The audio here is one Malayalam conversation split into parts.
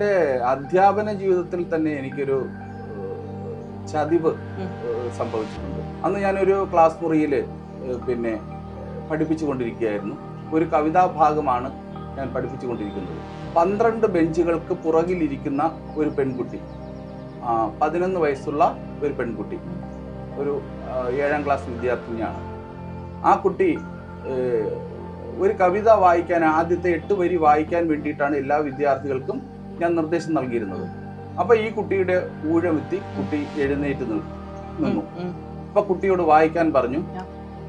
എൻ്റെ അധ്യാപന ജീവിതത്തിൽ തന്നെ എനിക്കൊരു ചതിവ് സംഭവിച്ചിട്ടുണ്ട്. അന്ന് ഞാനൊരു ക്ലാസ് മുറിയിൽ പിന്നെ പഠിപ്പിച്ചുകൊണ്ടിരിക്കുകയായിരുന്നു. ഒരു കവിതാ ഭാഗമാണ് ഞാൻ പഠിപ്പിച്ചുകൊണ്ടിരിക്കുന്നത്. 12 ബെഞ്ചുകൾക്ക് പുറകിലിരിക്കുന്ന ഒരു പെൺകുട്ടി, 11 വയസ്സുള്ള ഒരു പെൺകുട്ടി, ഒരു 7ാം ക്ലാസ് വിദ്യാർത്ഥിനിയാണ്. ആ കുട്ടി ഒരു കവിത വായിക്കാൻ, ആദ്യത്തെ 8 വരി വായിക്കാൻ വേണ്ടിയിട്ടാണ് എല്ലാ വിദ്യാർത്ഥികൾക്കും ഞാൻ നിർദ്ദേശം നൽകിയിരുന്നത്. അപ്പൊ ഈ കുട്ടിയുടെ ഊഴമെത്തി കുട്ടി എഴുന്നേറ്റ് നിന്നു. അപ്പൊ കുട്ടിയോട് വായിക്കാൻ പറഞ്ഞു.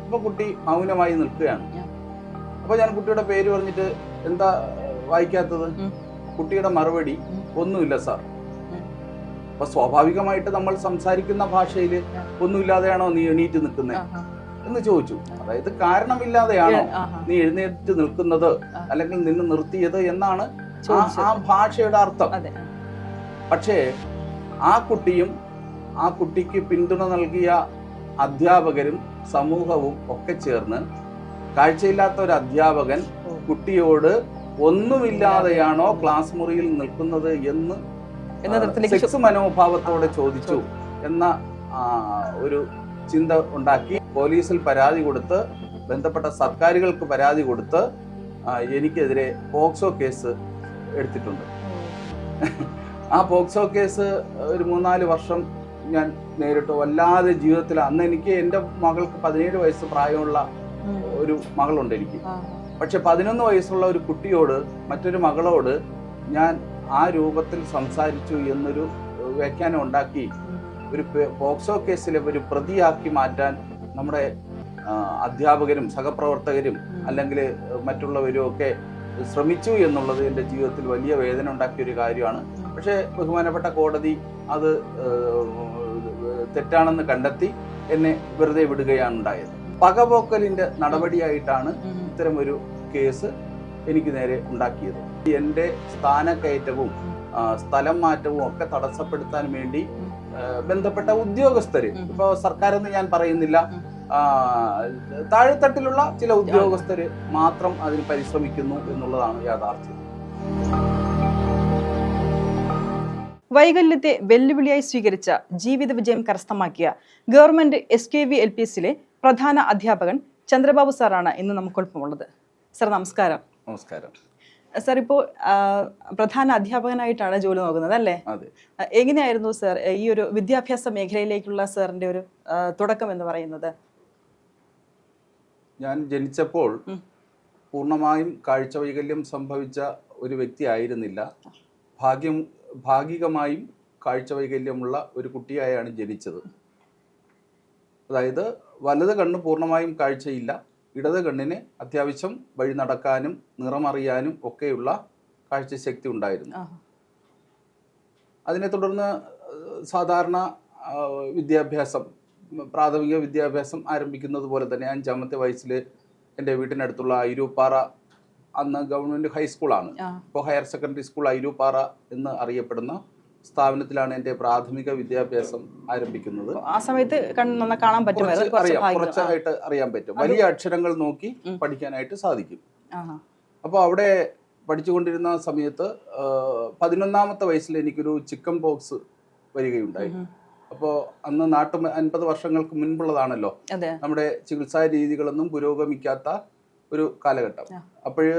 അപ്പൊ കുട്ടി മൗനമായി നിൽക്കുകയാണ്. അപ്പൊ ഞാൻ കുട്ടിയുടെ പേര് പറഞ്ഞിട്ട്, എന്താ വായിക്കാത്തത്? കുട്ടിയുടെ മറുപടി, ഒന്നുമില്ല സാർ. അപ്പൊ സ്വാഭാവികമായിട്ട് നമ്മൾ സംസാരിക്കുന്ന ഭാഷയിൽ ഒന്നുമില്ലാതെയാണോ നീ എണീറ്റ് നിൽക്കുന്നത് എന്ന് ചോദിച്ചു. അതായത് കാരണമില്ലാതെയാണോ നീ എഴുന്നേറ്റ് നിൽക്കുന്നത് അല്ലെങ്കിൽ നിന്നെ നിർത്തിയത് എന്നാണ് ആ ഭാഷയുടെ അർത്ഥം. പക്ഷേ ആ കുട്ടിയും ആ കുട്ടിക്ക് പിന്തുണ നൽകിയ അധ്യാപകരും സമൂഹവും ഒക്കെ ചേർന്ന്, കാഴ്ചയില്ലാത്ത ഒരു അധ്യാപകൻ കുട്ടിയോട് ഒന്നുമില്ലാതെയാണോ ക്ലാസ് മുറിയിൽ നിൽക്കുന്നത് എന്ന് സെക്സ് മനോഭാവത്തോടെ ചോദിച്ചു എന്ന ഒരു ചിന്ത ഉണ്ടാക്കി പോലീസിൽ പരാതി കൊടുത്ത്, ബന്ധപ്പെട്ട സർക്കാരുകൾക്ക് പരാതി കൊടുത്ത് എനിക്കെതിരെ പോക്സോ കേസ് എടുത്തിട്ടുണ്ട്. ആ പോക്സോ കേസ് ഒരു 3-4 വർഷം ഞാൻ നേരിട്ടു. വല്ലാതെ ജീവിതത്തിൽ, അന്ന് എനിക്ക് എൻ്റെ മകൾക്ക് 17 വയസ്സ് പ്രായമുള്ള ഒരു മകളുണ്ട് എനിക്ക്. പക്ഷെ 11 വയസ്സുള്ള ഒരു കുട്ടിയോട്, മറ്റൊരു മകളോട് ഞാൻ ആ രൂപത്തിൽ സംസാരിച്ചു എന്നൊരു വ്യാഖ്യാനം ഉണ്ടാക്കി ഒരു പോക്സോ കേസിലെ ഒരു പ്രതിയാക്കി മാറ്റാൻ നമ്മുടെ അധ്യാപകരും സഹപ്രവർത്തകരും അല്ലെങ്കിൽ മറ്റുള്ളവരും ഒക്കെ ശ്രമിച്ചു എന്നുള്ളത് എൻ്റെ ജീവിതത്തിൽ വലിയ വേദന ഉണ്ടാക്കിയ ഒരു കാര്യമാണ്. പക്ഷേ ബഹുമാനപ്പെട്ട കോടതി അത് തെറ്റാണെന്ന് കണ്ടെത്തി എന്നെ വെറുതെ വിടുകയാണ് ഉണ്ടായത്. പകപോക്കലിൻ്റെ നടപടിയായിട്ടാണ് ഇത്തരമൊരു കേസ് എനിക്ക് നേരെ ഉണ്ടാക്കിയത്. എൻ്റെ സ്ഥാനക്കയറ്റവും സ്ഥലം മാറ്റവും ഒക്കെ തടസ്സപ്പെടുത്താൻ വേണ്ടി ബന്ധപ്പെട്ട ഉദ്യോഗസ്ഥര്, ഇപ്പോൾ സർക്കാരെന്ന് ഞാൻ പറയുന്നില്ല, താഴെത്തട്ടിലുള്ള ചില ഉദ്യോഗസ്ഥര് മാത്രം അതിന് പരിശ്രമിക്കുന്നു എന്നുള്ളതാണ് യാഥാർത്ഥ്യം. വൈകല്യത്തെ വെല്ലുവിളിയായി സ്വീകരിച്ച ജീവിത വിജയം കരസ്ഥമാക്കിയ ഗവൺമെന്റ് SKV LPSലെ പ്രധാന അധ്യാപകൻ ചന്ദ്രബാബു സാറാണ് ഇന്ന് നമുക്കൊപ്പമുള്ളത്. സർ നമസ്കാരം. നമസ്കാരം സർ. ഇപ്പോൾ പ്രധാന അധ്യാപകനായിട്ടാണ് ജോലി നോക്കുന്നത് അല്ലേ? എങ്ങനെയായിരുന്നു സർ ഈ ഒരു വിദ്യാഭ്യാസ മേഖലയിലേക്കുള്ള സാറിന്റെ ഒരു തുടക്കം എന്ന് പറയുന്നത്? ഞാൻ ജനിച്ചപ്പോൾ പൂർണ്ണമായും കാഴ്ച വൈകല്യം സംഭവിച്ച ഒരു വ്യക്തി ആയിരുന്നില്ല. ഭാഗികമായും കാഴ്ച വൈകല്യമുള്ള ഒരു കുട്ടിയായാണ് ജനിച്ചത്. അതായത് വലത് കണ്ണ് പൂർണ്ണമായും കാഴ്ചയില്ല, ഇടത് കണ്ണിന് അത്യാവശ്യം വഴി നടക്കാനും നിറമറിയാനും ഒക്കെയുള്ള കാഴ്ചശക്തി ഉണ്ടായിരുന്നു. അതിനെ തുടർന്ന് സാധാരണ വിദ്യാഭ്യാസം, പ്രാഥമിക വിദ്യാഭ്യാസം ആരംഭിക്കുന്നത് പോലെ തന്നെ 5ാമത്തെ വയസ്സിൽ എൻ്റെ വീട്ടിനടുത്തുള്ള അയിരൂപ്പാറ, അന്ന് ഗവൺമെൻറ് ഹൈസ്കൂളാണ്, ഇപ്പോൾ ഹയർ സെക്കൻഡറി സ്കൂൾ അയിരൂപ്പാറ എന്ന് അറിയപ്പെടുന്ന സ്ഥാപനത്തിലാണ് എൻ്റെ പ്രാഥമിക വിദ്യാഭ്യാസം ആരംഭിക്കുന്നത്. ആ സമയത്ത് കാണാൻ പറ്റും, കുറച്ചായിട്ട് അറിയാൻ പറ്റും, വലിയ അക്ഷരങ്ങൾ നോക്കി പഠിക്കാനായിട്ട് സാധിക്കും. അപ്പോൾ അവിടെ പഠിച്ചുകൊണ്ടിരുന്ന സമയത്ത് 11ാമത്തെ വയസ്സിൽ എനിക്കൊരു ചിക്കൻ പോക്സ് വരികയുണ്ടായി. അപ്പോൾ അന്ന് 50 വർഷങ്ങൾക്ക് മുൻപുള്ളതാണല്ലോ, നമ്മുടെ ചികിത്സാ രീതികളൊന്നും പുരോഗമിക്കാത്ത ഒരു കാലഘട്ടം. അപ്പോഴ്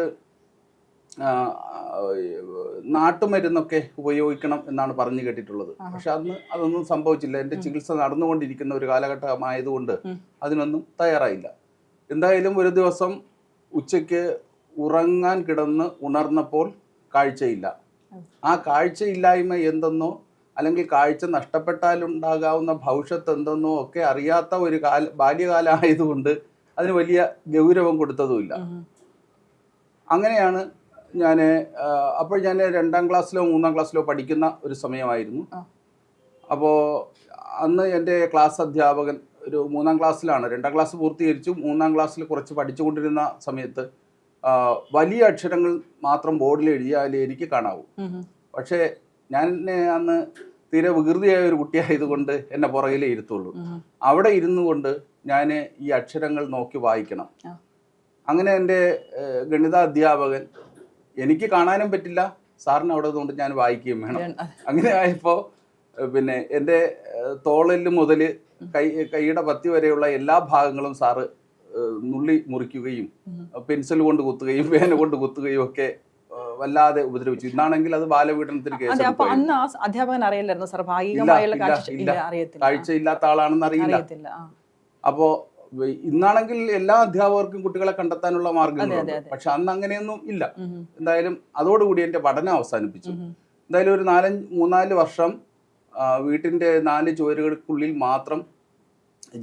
നാട്ടുമരുന്നൊക്കെ ഉപയോഗിക്കണം എന്നാണ് പറഞ്ഞു കേട്ടിട്ടുള്ളത്. പക്ഷെ അന്ന് അതൊന്നും സംഭവിച്ചില്ല. എൻ്റെ ചികിത്സ നടന്നുകൊണ്ടിരിക്കുന്ന ഒരു കാലഘട്ടമായതുകൊണ്ട് അതിനൊന്നും തയ്യാറായില്ല. എന്തായാലും ഒരു ദിവസം ഉച്ചയ്ക്ക് ഉറങ്ങാൻ കിടന്ന് ഉണർന്നപ്പോൾ കാഴ്ചയില്ല. ആ കാഴ്ചയില്ലായ്മ എന്തെന്നോ അല്ലെങ്കിൽ കാഴ്ച നഷ്ടപ്പെട്ടാലുണ്ടാകാവുന്ന ഭവിഷ്യത്ത് എന്തെന്നോ ഒക്കെ അറിയാത്ത ഒരു ബാല്യകാലമായതുകൊണ്ട് അതിന് വലിയ ഗൗരവം കൊടുത്തതുമില്ല. അങ്ങനെയാണ് അപ്പോൾ ഞാൻ 2ാം ക്ലാസ്സിലോ 3ാം ക്ലാസ്സിലോ പഠിക്കുന്ന ഒരു സമയമായിരുന്നു. അപ്പോൾ അന്ന് എൻ്റെ ക്ലാസ് അധ്യാപകൻ ഒരു 3ാം ക്ലാസ്സിലാണ്, 2ാം ക്ലാസ് പൂർത്തീകരിച്ചു, 3ാം ക്ലാസ്സിൽ കുറച്ച് പഠിച്ചുകൊണ്ടിരുന്ന സമയത്ത് വലിയ അക്ഷരങ്ങൾ മാത്രം ബോർഡിൽ എഴുതിയാലേ എനിക്ക് കാണാവൂ. പക്ഷേ ഞാൻ അന്ന് തീരെ വികൃതിയായ ഒരു കുട്ടിയായതുകൊണ്ട് എന്നെ പുറകിലേ ഇരുത്തുള്ളൂ. അവിടെ ഇരുന്നു കൊണ്ട് ഞാൻ ഈ അക്ഷരങ്ങൾ നോക്കി വായിക്കണം. അങ്ങനെ എൻ്റെ ഗണിത അധ്യാപകൻ, എനിക്ക് കാണാനും പറ്റില്ല, സാറിന് അവിടെ നിന്നുകൊണ്ട് ഞാൻ വായിക്കുകയും വേണം. അങ്ങനെ ആയപ്പോൾ പിന്നെ എൻ്റെ തോളിൽ മുതൽ കൈയുടെ പത്തി വരെയുള്ള എല്ലാ ഭാഗങ്ങളും സാറ് നുള്ളി മുറിക്കുകയും പെൻസിൽ കൊണ്ട് കുത്തുകയും പേന കൊണ്ട് കുത്തുകയും ഒക്കെ വല്ലാതെ ഉപദ്രവിച്ചു. ഇന്നാണെങ്കിൽ അത് ബാലപീഡനത്തിന് കേസ്. അധ്യാപകൻ അറിയില്ലായിരുന്നു സാർ, കാഴ്ചയില്ലാത്ത ആളാണെന്ന് അറിയില്ല. അപ്പോ ഇന്നാണെങ്കിൽ എല്ലാ അധ്യാപകർക്കും കുട്ടികളെ കണ്ടെത്താനുള്ള മാർഗങ്ങളുണ്ട്. പക്ഷെ അന്ന് അങ്ങനെയൊന്നും ഇല്ല. എന്തായാലും അതോടുകൂടി എൻ്റെ പഠനം അവസാനിപ്പിച്ചു. എന്തായാലും ഒരു 3-4 വർഷം വീട്ടിൻ്റെ 4 ചുവരുകൾക്കുള്ളിൽ മാത്രം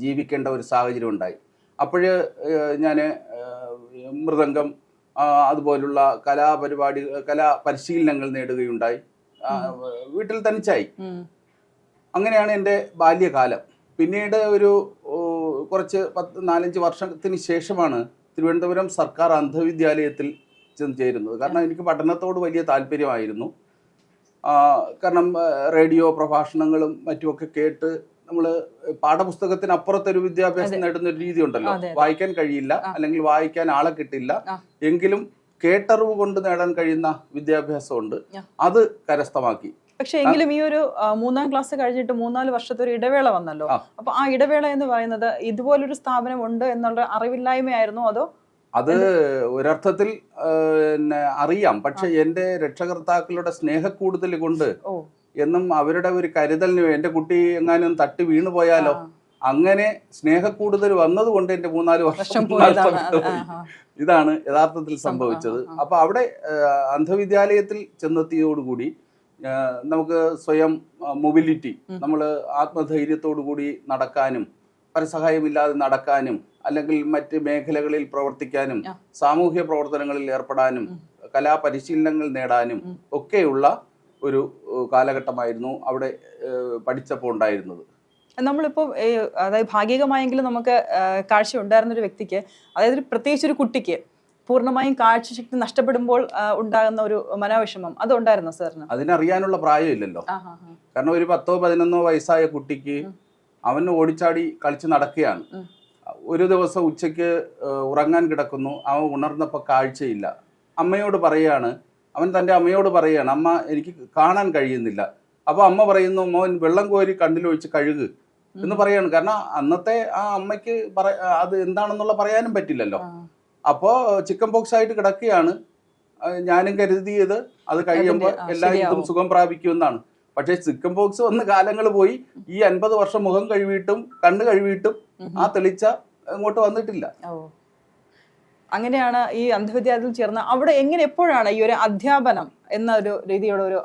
ജീവിക്കേണ്ട ഒരു സാഹചര്യം ഉണ്ടായി. അപ്പോഴ് ഞാൻ മൃദംഗം അതുപോലുള്ള കലാ പരിശീലനങ്ങൾ നേടുകയുണ്ടായി. വീട്ടിൽ തനിച്ചായി. അങ്ങനെയാണ് എൻ്റെ ബാല്യകാലം. പിന്നീട് ഒരു കുറച്ച് 4-5 വർഷത്തിന് ശേഷമാണ് തിരുവനന്തപുരം സർക്കാർ അന്ധവിദ്യാലയത്തിൽ ചെന്ന് ചേരുന്നത്. കാരണം എനിക്ക് പഠനത്തോട് വലിയ താല്പര്യമായിരുന്നു. കാരണം റേഡിയോ പ്രഭാഷണങ്ങളും മറ്റുമൊക്കെ കേട്ട് നമ്മൾ പാഠപുസ്തകത്തിനപ്പുറത്തൊരു വിദ്യാഭ്യാസം നേടുന്ന ഒരു രീതി ഉണ്ടല്ലോ. വായിക്കാൻ കഴിയില്ല, അല്ലെങ്കിൽ വായിക്കാൻ ആളെ കിട്ടില്ല, എങ്കിലും കേട്ടറിവ് കൊണ്ട് നേടാൻ കഴിയുന്ന വിദ്യാഭ്യാസമുണ്ട്. അത് കരസ്ഥമാക്കി. പക്ഷെ എങ്കിലും ഈ ഒരു 3-ാം ക്ലാസ് കഴിഞ്ഞിട്ട് 3-4 വർഷത്തെ ഒരു ഇടവേള വന്നല്ലോ. അപ്പൊ ആ ഇടവേള എന്ന് പറയുന്നത് ഇതുപോലൊരു സ്ഥാപനം ഉണ്ട് എന്നുള്ള അറിവില്ലായ്മയായിരുന്നു, അതോ? അത് ഒരർത്ഥത്തിൽ അറിയാം. പക്ഷെ എൻ്റെ രക്ഷകർത്താക്കളുടെ സ്നേഹക്കൂടുതൽ കൊണ്ട് എന്നും അവരുടെ ഒരു കരുതലിന് എൻ്റെ കുട്ടി എങ്ങാനും തട്ടി വീണു പോയാലോ, അങ്ങനെ സ്നേഹക്കൂടുതൽ വന്നതുകൊണ്ട് എൻ്റെ 3-4 വർഷം ഇതാണ് യഥാർത്ഥത്തിൽ സംഭവിച്ചത്. അപ്പൊ അവിടെ അന്ധവിദ്യാലയത്തിൽ ചെന്നെത്തിയോടുകൂടി നമുക്ക് സ്വയം മൊബിലിറ്റി, നമ്മൾ ആത്മധൈര്യത്തോടു കൂടി നടക്കാനും പരസഹായമില്ലാതെ നടക്കാനും അല്ലെങ്കിൽ മറ്റ് മേഖലകളിൽ പ്രവർത്തിക്കാനും സാമൂഹ്യ പ്രവർത്തനങ്ങളിൽ ഏർപ്പെടാനും കലാപരിശീലനങ്ങൾ നേടാനും ഒക്കെയുള്ള ഒരു കാലഘട്ടമായിരുന്നു അവിടെ പഠിച്ചപ്പോൾ ഉണ്ടായിരുന്നത്. നമ്മളിപ്പോൾ അതായത് ഭാഗികമായെങ്കിലും നമുക്ക് കാഴ്ച ഉണ്ടായിരുന്നൊരു വ്യക്തിക്ക്, അതായത് പ്രത്യേകിച്ച് ഒരു കുട്ടിക്ക് പൂർണ്ണമായും കാഴ്ചശക്തി നഷ്ടപ്പെടുമ്പോൾ ഉണ്ടാകുന്ന ഒരു മനോവിഷമം അതുണ്ടായിരുന്നു സാറിന്? അതിനറിയാനുള്ള പ്രായമില്ലല്ലോ. കാരണം ഒരു 10-11 വയസ്സായ കുട്ടിക്ക് അവന് ഓടിച്ചാടി കളിച്ച് നടക്കുകയാണ്. ഒരു ദിവസം ഉച്ചയ്ക്ക് ഉറങ്ങാൻ കിടക്കുന്നു, അവൻ ഉണർന്നപ്പോൾ കാഴ്ചയില്ല. അമ്മയോട് പറയാണ്, അവൻ തൻ്റെ അമ്മയോട് പറയാണ്, അമ്മ എനിക്ക് കാണാൻ കഴിയുന്നില്ല. അപ്പോൾ അമ്മ പറയുന്നു, മോൻ വെള്ളം കോരി കണ്ണിലൊഴിച്ച് കഴുകു എന്ന് പറയാണ്. കാരണം അന്നത്തെ ആ അമ്മയ്ക്ക് അത് എന്താണെന്നുള്ള പറയാനും പറ്റില്ലല്ലോ. അപ്പോൾ ചിക്കൻ പോക്സ് ആയിട്ട് കിടക്കുകയാണ്. ഞാനും കരുതിയത് അത് കഴിയുമ്പോൾ എല്ലാവർക്കും സുഖം പ്രാപിക്കുമെന്നാണ്. പക്ഷേ ചിക്കൻ പോക്സ് വന്ന് കാലങ്ങൾ പോയി. ഈ 50 വർഷം മുഖം കഴുകിയിട്ടും കണ്ണ് കഴുകിയിട്ടും ആ തെളിച്ച അങ്ങോട്ട് വന്നിട്ടില്ല. അങ്ങനെയാണ് ഈ അന്ധവിദ്യാലയത്തിൽ ചേർന്ന അവിടെ എപ്പോഴാണ് ഈ ഒരു അധ്യാപനം എന്ന ഒരു രീതിയുടെ ഒരു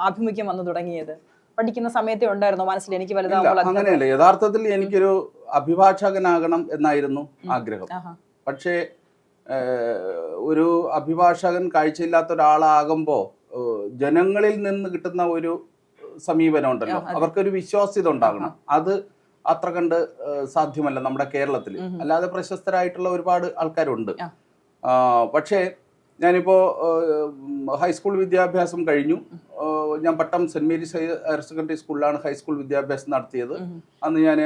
ആഭിമുഖ്യം വന്നു തുടങ്ങിയത്? പഠിക്കുന്ന സമയത്തേ ഉണ്ടായിരുന്നോ മനസ്സിൽ എനിക്ക് വലുതാവുമ്പോൾ? അങ്ങനെയല്ല, യഥാർത്ഥത്തിൽ എനിക്കൊരു അഭിഭാഷകനാകണം എന്നായിരുന്നു ആഗ്രഹം. പക്ഷേ ഒരു അഭിഭാഷകൻ കാഴ്ചയില്ലാത്ത ഒരാളാകുമ്പോൾ ജനങ്ങളിൽ നിന്ന് കിട്ടുന്ന ഒരു സമീപനം ഉണ്ടല്ലോ, അവർക്കൊരു വിശ്വാസ്യത ഉണ്ടാകണം. അത് അത്ര കണ്ട് സാധ്യമല്ല നമ്മുടെ കേരളത്തിൽ. അല്ലാതെ പ്രശസ്തരായിട്ടുള്ള ഒരുപാട് ആൾക്കാരുണ്ട്. പക്ഷേ ഞാനിപ്പോൾ ഹൈസ്കൂൾ വിദ്യാഭ്യാസം കഴിഞ്ഞു. ഞാൻ പട്ടം സെന്റ് മേരീസ് ഹയർ സെക്കൻഡറി സ്കൂളിലാണ് ഹൈസ്കൂൾ വിദ്യാഭ്യാസം നടത്തിയത്. അന്ന് ഞാൻ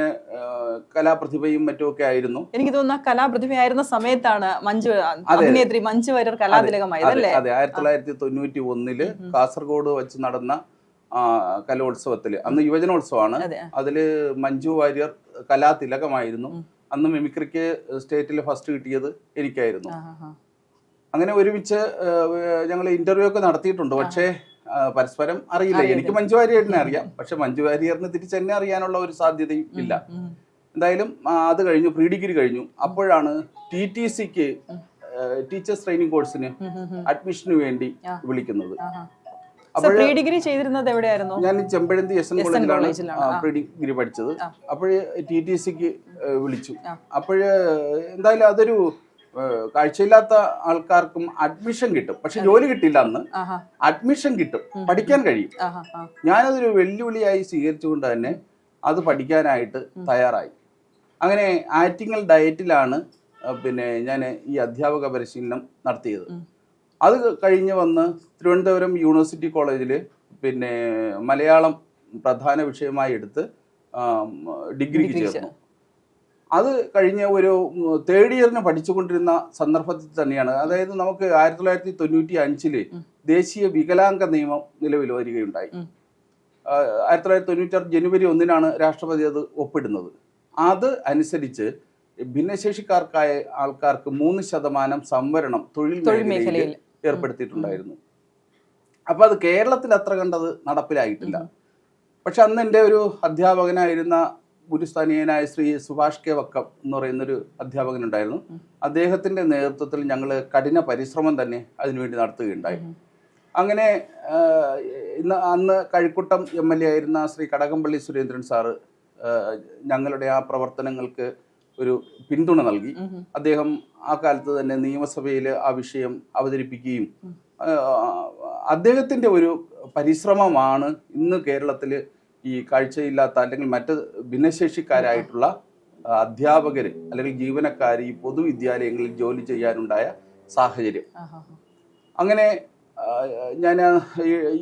കലാപ്രതിഭയും മറ്റുമൊക്കെ ആയിരുന്നു. എനിക്ക് തോന്നുന്നു കലാപ്രതിഭയായിരുന്ന സമയത്താണ് അഭിനേത്രി മഞ്ജു വാര്യർ കലാതിലകമായത് അല്ലേ? അതെ, 1991 കാസർഗോഡ് വെച്ച് നടന്ന കലോത്സവത്തില്, അന്ന് യുവജനോത്സവമാണ്, അതില് മഞ്ജു വാര്യർ കലാതിലകമായിരുന്നു. അന്ന് മിമിക്രിക്ക് സ്റ്റേറ്റിൽ ഫസ്റ്റ് കിട്ടിയത് എനിക്കായിരുന്നു. അങ്ങനെ ഒരുമിച്ച് ഞങ്ങൾ ഇന്റർവ്യൂ ഒക്കെ നടത്തിയിട്ടുണ്ട്. പക്ഷേ പരസ്പരം അറിയില്ല. എനിക്ക് മഞ്ജു വാര്യറിനെ അറിയാം, പക്ഷെ മഞ്ജു വാര്യറിന് തിരിച്ചെന്നെ അറിയാനുള്ള ഒരു സാധ്യതയും ഇല്ല. എന്തായാലും അത് കഴിഞ്ഞു, പ്രീ ഡിഗ്രി കഴിഞ്ഞു. അപ്പോഴാണ് TTCക്ക് ടീച്ചേഴ്സ് ട്രെയിനിങ് കോഴ്സിന് അഡ്മിഷന് വേണ്ടി വിളിക്കുന്നത്. പ്രീ ഡിഗ്രി ചെയ്തിരുന്നത് എവിടെയായിരുന്നു? ഞാൻ ചെമ്പഴന്തി SN കോളേജിലാണ് പ്രീ ഡിഗ്രി പഠിച്ചത്. അപ്പോഴ് TTCക്ക് വിളിച്ചു. അപ്പോഴ് എന്തായാലും അതൊരു കാഴ്ചയില്ലാത്ത ആൾക്കാർക്കും അഡ്മിഷൻ കിട്ടും, പക്ഷെ ജോലി കിട്ടില്ല. അന്ന് അഡ്മിഷൻ കിട്ടും, പഠിക്കാൻ കഴിയും. ഞാനതൊരു വെല്ലുവിളിയായി സ്വീകരിച്ചുകൊണ്ട് തന്നെ അത് പഠിക്കാനായിട്ട് തയ്യാറായി. അങ്ങനെ ആറ്റിങ്ങൽ ഡയറ്റിലാണ് പിന്നെ ഞാൻ ഈ അധ്യാപക പരിശീലനം നടത്തിയത്. അത് കഴിഞ്ഞ് വന്ന് തിരുവനന്തപുരം യൂണിവേഴ്സിറ്റി കോളേജിൽ പിന്നെ മലയാളം പ്രധാന വിഷയമായി എടുത്ത് ഡിഗ്രിക്ക് ചേർന്നു. അത് കഴിഞ്ഞ ഒരു തേർഡ് ഇയറിന് പഠിച്ചുകൊണ്ടിരുന്ന സന്ദർഭത്തിൽ തന്നെയാണ്, അതായത് നമുക്ക് 1995 ദേശീയ വികലാംഗ നിയമം നിലവിൽ വരികയുണ്ടായി. 1996 ജനുവരി 1 രാഷ്ട്രപതി അത് ഒപ്പിടുന്നത്. അത് അനുസരിച്ച് ഭിന്നശേഷിക്കാർക്കായ ആൾക്കാർക്ക് 3% സംവരണം തൊഴിൽ മേഖലയിൽ ഏർപ്പെടുത്തിയിട്ടുണ്ടായിരുന്നു. അപ്പൊ അത് കേരളത്തിൽ അത്ര കണ്ടത് നടപ്പിലായിട്ടില്ല. പക്ഷെ അന്ന് എൻ്റെ ഒരു അധ്യാപകനായിരുന്ന ഗുരുസ്ഥാനീയനായ ശ്രീ സുഭാഷ് കെ വക്കം എന്ന് പറയുന്നൊരു അധ്യാപകനുണ്ടായിരുന്നു. അദ്ദേഹത്തിന്റെ നേതൃത്വത്തിൽ ഞങ്ങൾ കഠിന പരിശ്രമം തന്നെ അതിനുവേണ്ടി നടത്തുകയുണ്ടായി. അങ്ങനെ അന്ന് കഴക്കൂട്ടം MLA ആയിരുന്ന ശ്രീ കടകംപള്ളി സുരേന്ദ്രൻ സാറ് ഞങ്ങളുടെ ആ പ്രവർത്തനങ്ങൾക്ക് ഒരു പിന്തുണ നൽകി. അദ്ദേഹം ആ കാലത്ത് തന്നെ നിയമസഭയിൽ ആ വിഷയം അവതരിപ്പിക്കുകയും അദ്ദേഹത്തിന്റെ ഒരു പരിശ്രമമാണ് ഇന്ന് കേരളത്തിൽ ഈ കാഴ്ചയില്ലാത്ത അല്ലെങ്കിൽ മറ്റ് ഭിന്നശേഷിക്കാരായിട്ടുള്ള അധ്യാപകർ അല്ലെങ്കിൽ ജീവനക്കാർ ഈ പൊതുവിദ്യാലയങ്ങളിൽ ജോലി ചെയ്യാനുണ്ടായ സാഹചര്യം. അങ്ങനെ ഞാൻ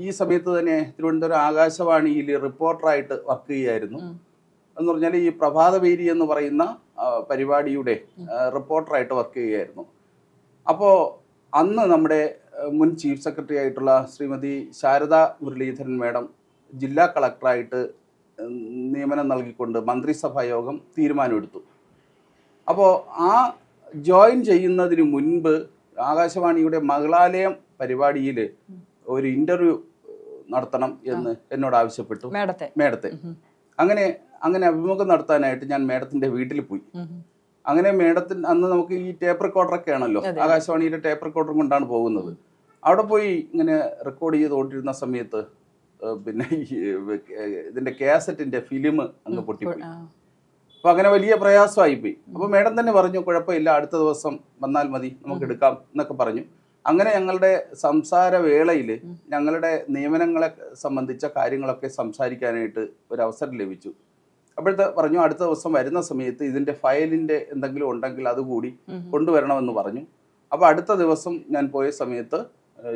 ഈ സമയത്ത് തന്നെ തിരുവനന്തപുരം ആകാശവാണിയിൽ റിപ്പോർട്ടറായിട്ട് വർക്ക് ചെയ്യുകയായിരുന്നു. എന്ന് പറഞ്ഞാൽ ഈ പ്രഭാതവേരി എന്ന് പറയുന്ന പരിപാടിയുടെ റിപ്പോർട്ടറായിട്ട് വർക്ക് ചെയ്യുകയായിരുന്നു. അപ്പോൾ അന്ന് നമ്മുടെ മുൻ ചീഫ് സെക്രട്ടറി ആയിട്ടുള്ള ശ്രീമതി ശാരദ മുരളീധരൻ മാഡം ജില്ലാ കളക്ടറായിട്ട് നിയമനം നൽകിക്കൊണ്ട് മന്ത്രിസഭാ യോഗം തീരുമാനമെടുത്തു. അപ്പോൾ ആ ജോയിൻ ചെയ്യുന്നതിന് മുൻപ് ആകാശവാണിയുടെ മകളാലയം പരിപാടിയിൽ ഒരു ഇന്റർവ്യൂ നടത്തണം എന്ന് എന്നോട് ആവശ്യപ്പെട്ടു മേഡത്തെ. അങ്ങനെ അഭിമുഖം നടത്താനായിട്ട് ഞാൻ മേഡത്തിന്റെ വീട്ടിൽ പോയി. അങ്ങനെ മേഡത്തിന് അന്ന് നമുക്ക് ഈ ടേപ്പ് റെക്കോർഡറൊക്കെ ആണല്ലോ, ആകാശവാണിയുടെ ടേപ്പ് റെക്കോർഡർ കൊണ്ടാണ് പോകുന്നത്. അവിടെ പോയി ഇങ്ങനെ റെക്കോർഡ് ചെയ്തുകൊണ്ടിരുന്ന സമയത്ത് പിന്നെ ഇതിന്റെ കാസറ്റിന്റെ ഫിലിം അങ്ങ് പൊട്ടിപ്പോയി. അപ്പൊ അങ്ങനെ വലിയ പ്രയാസമായിപ്പോയി. അപ്പൊ മേഡം തന്നെ പറഞ്ഞു, കുഴപ്പമില്ല, അടുത്ത ദിവസം വന്നാൽ മതി, നമുക്ക് എടുക്കാം എന്നൊക്കെ പറഞ്ഞു. അങ്ങനെ ഞങ്ങളുടെ സംസാര വേളയിൽ ഞങ്ങളുടെ നിയമനങ്ങളെ സംബന്ധിച്ച കാര്യങ്ങളൊക്കെ സംസാരിക്കാനായിട്ട് ഒരു അവസരം ലഭിച്ചു. അപ്പോഴത്തെ പറഞ്ഞു, അടുത്ത ദിവസം വരുന്ന സമയത്ത് ഇതിന്റെ ഫയലിന്റെ എന്തെങ്കിലും ഉണ്ടെങ്കിൽ അതുകൂടി കൊണ്ടുവരണമെന്ന് പറഞ്ഞു. അപ്പോൾ അടുത്ത ദിവസം ഞാൻ പോയ സമയത്ത്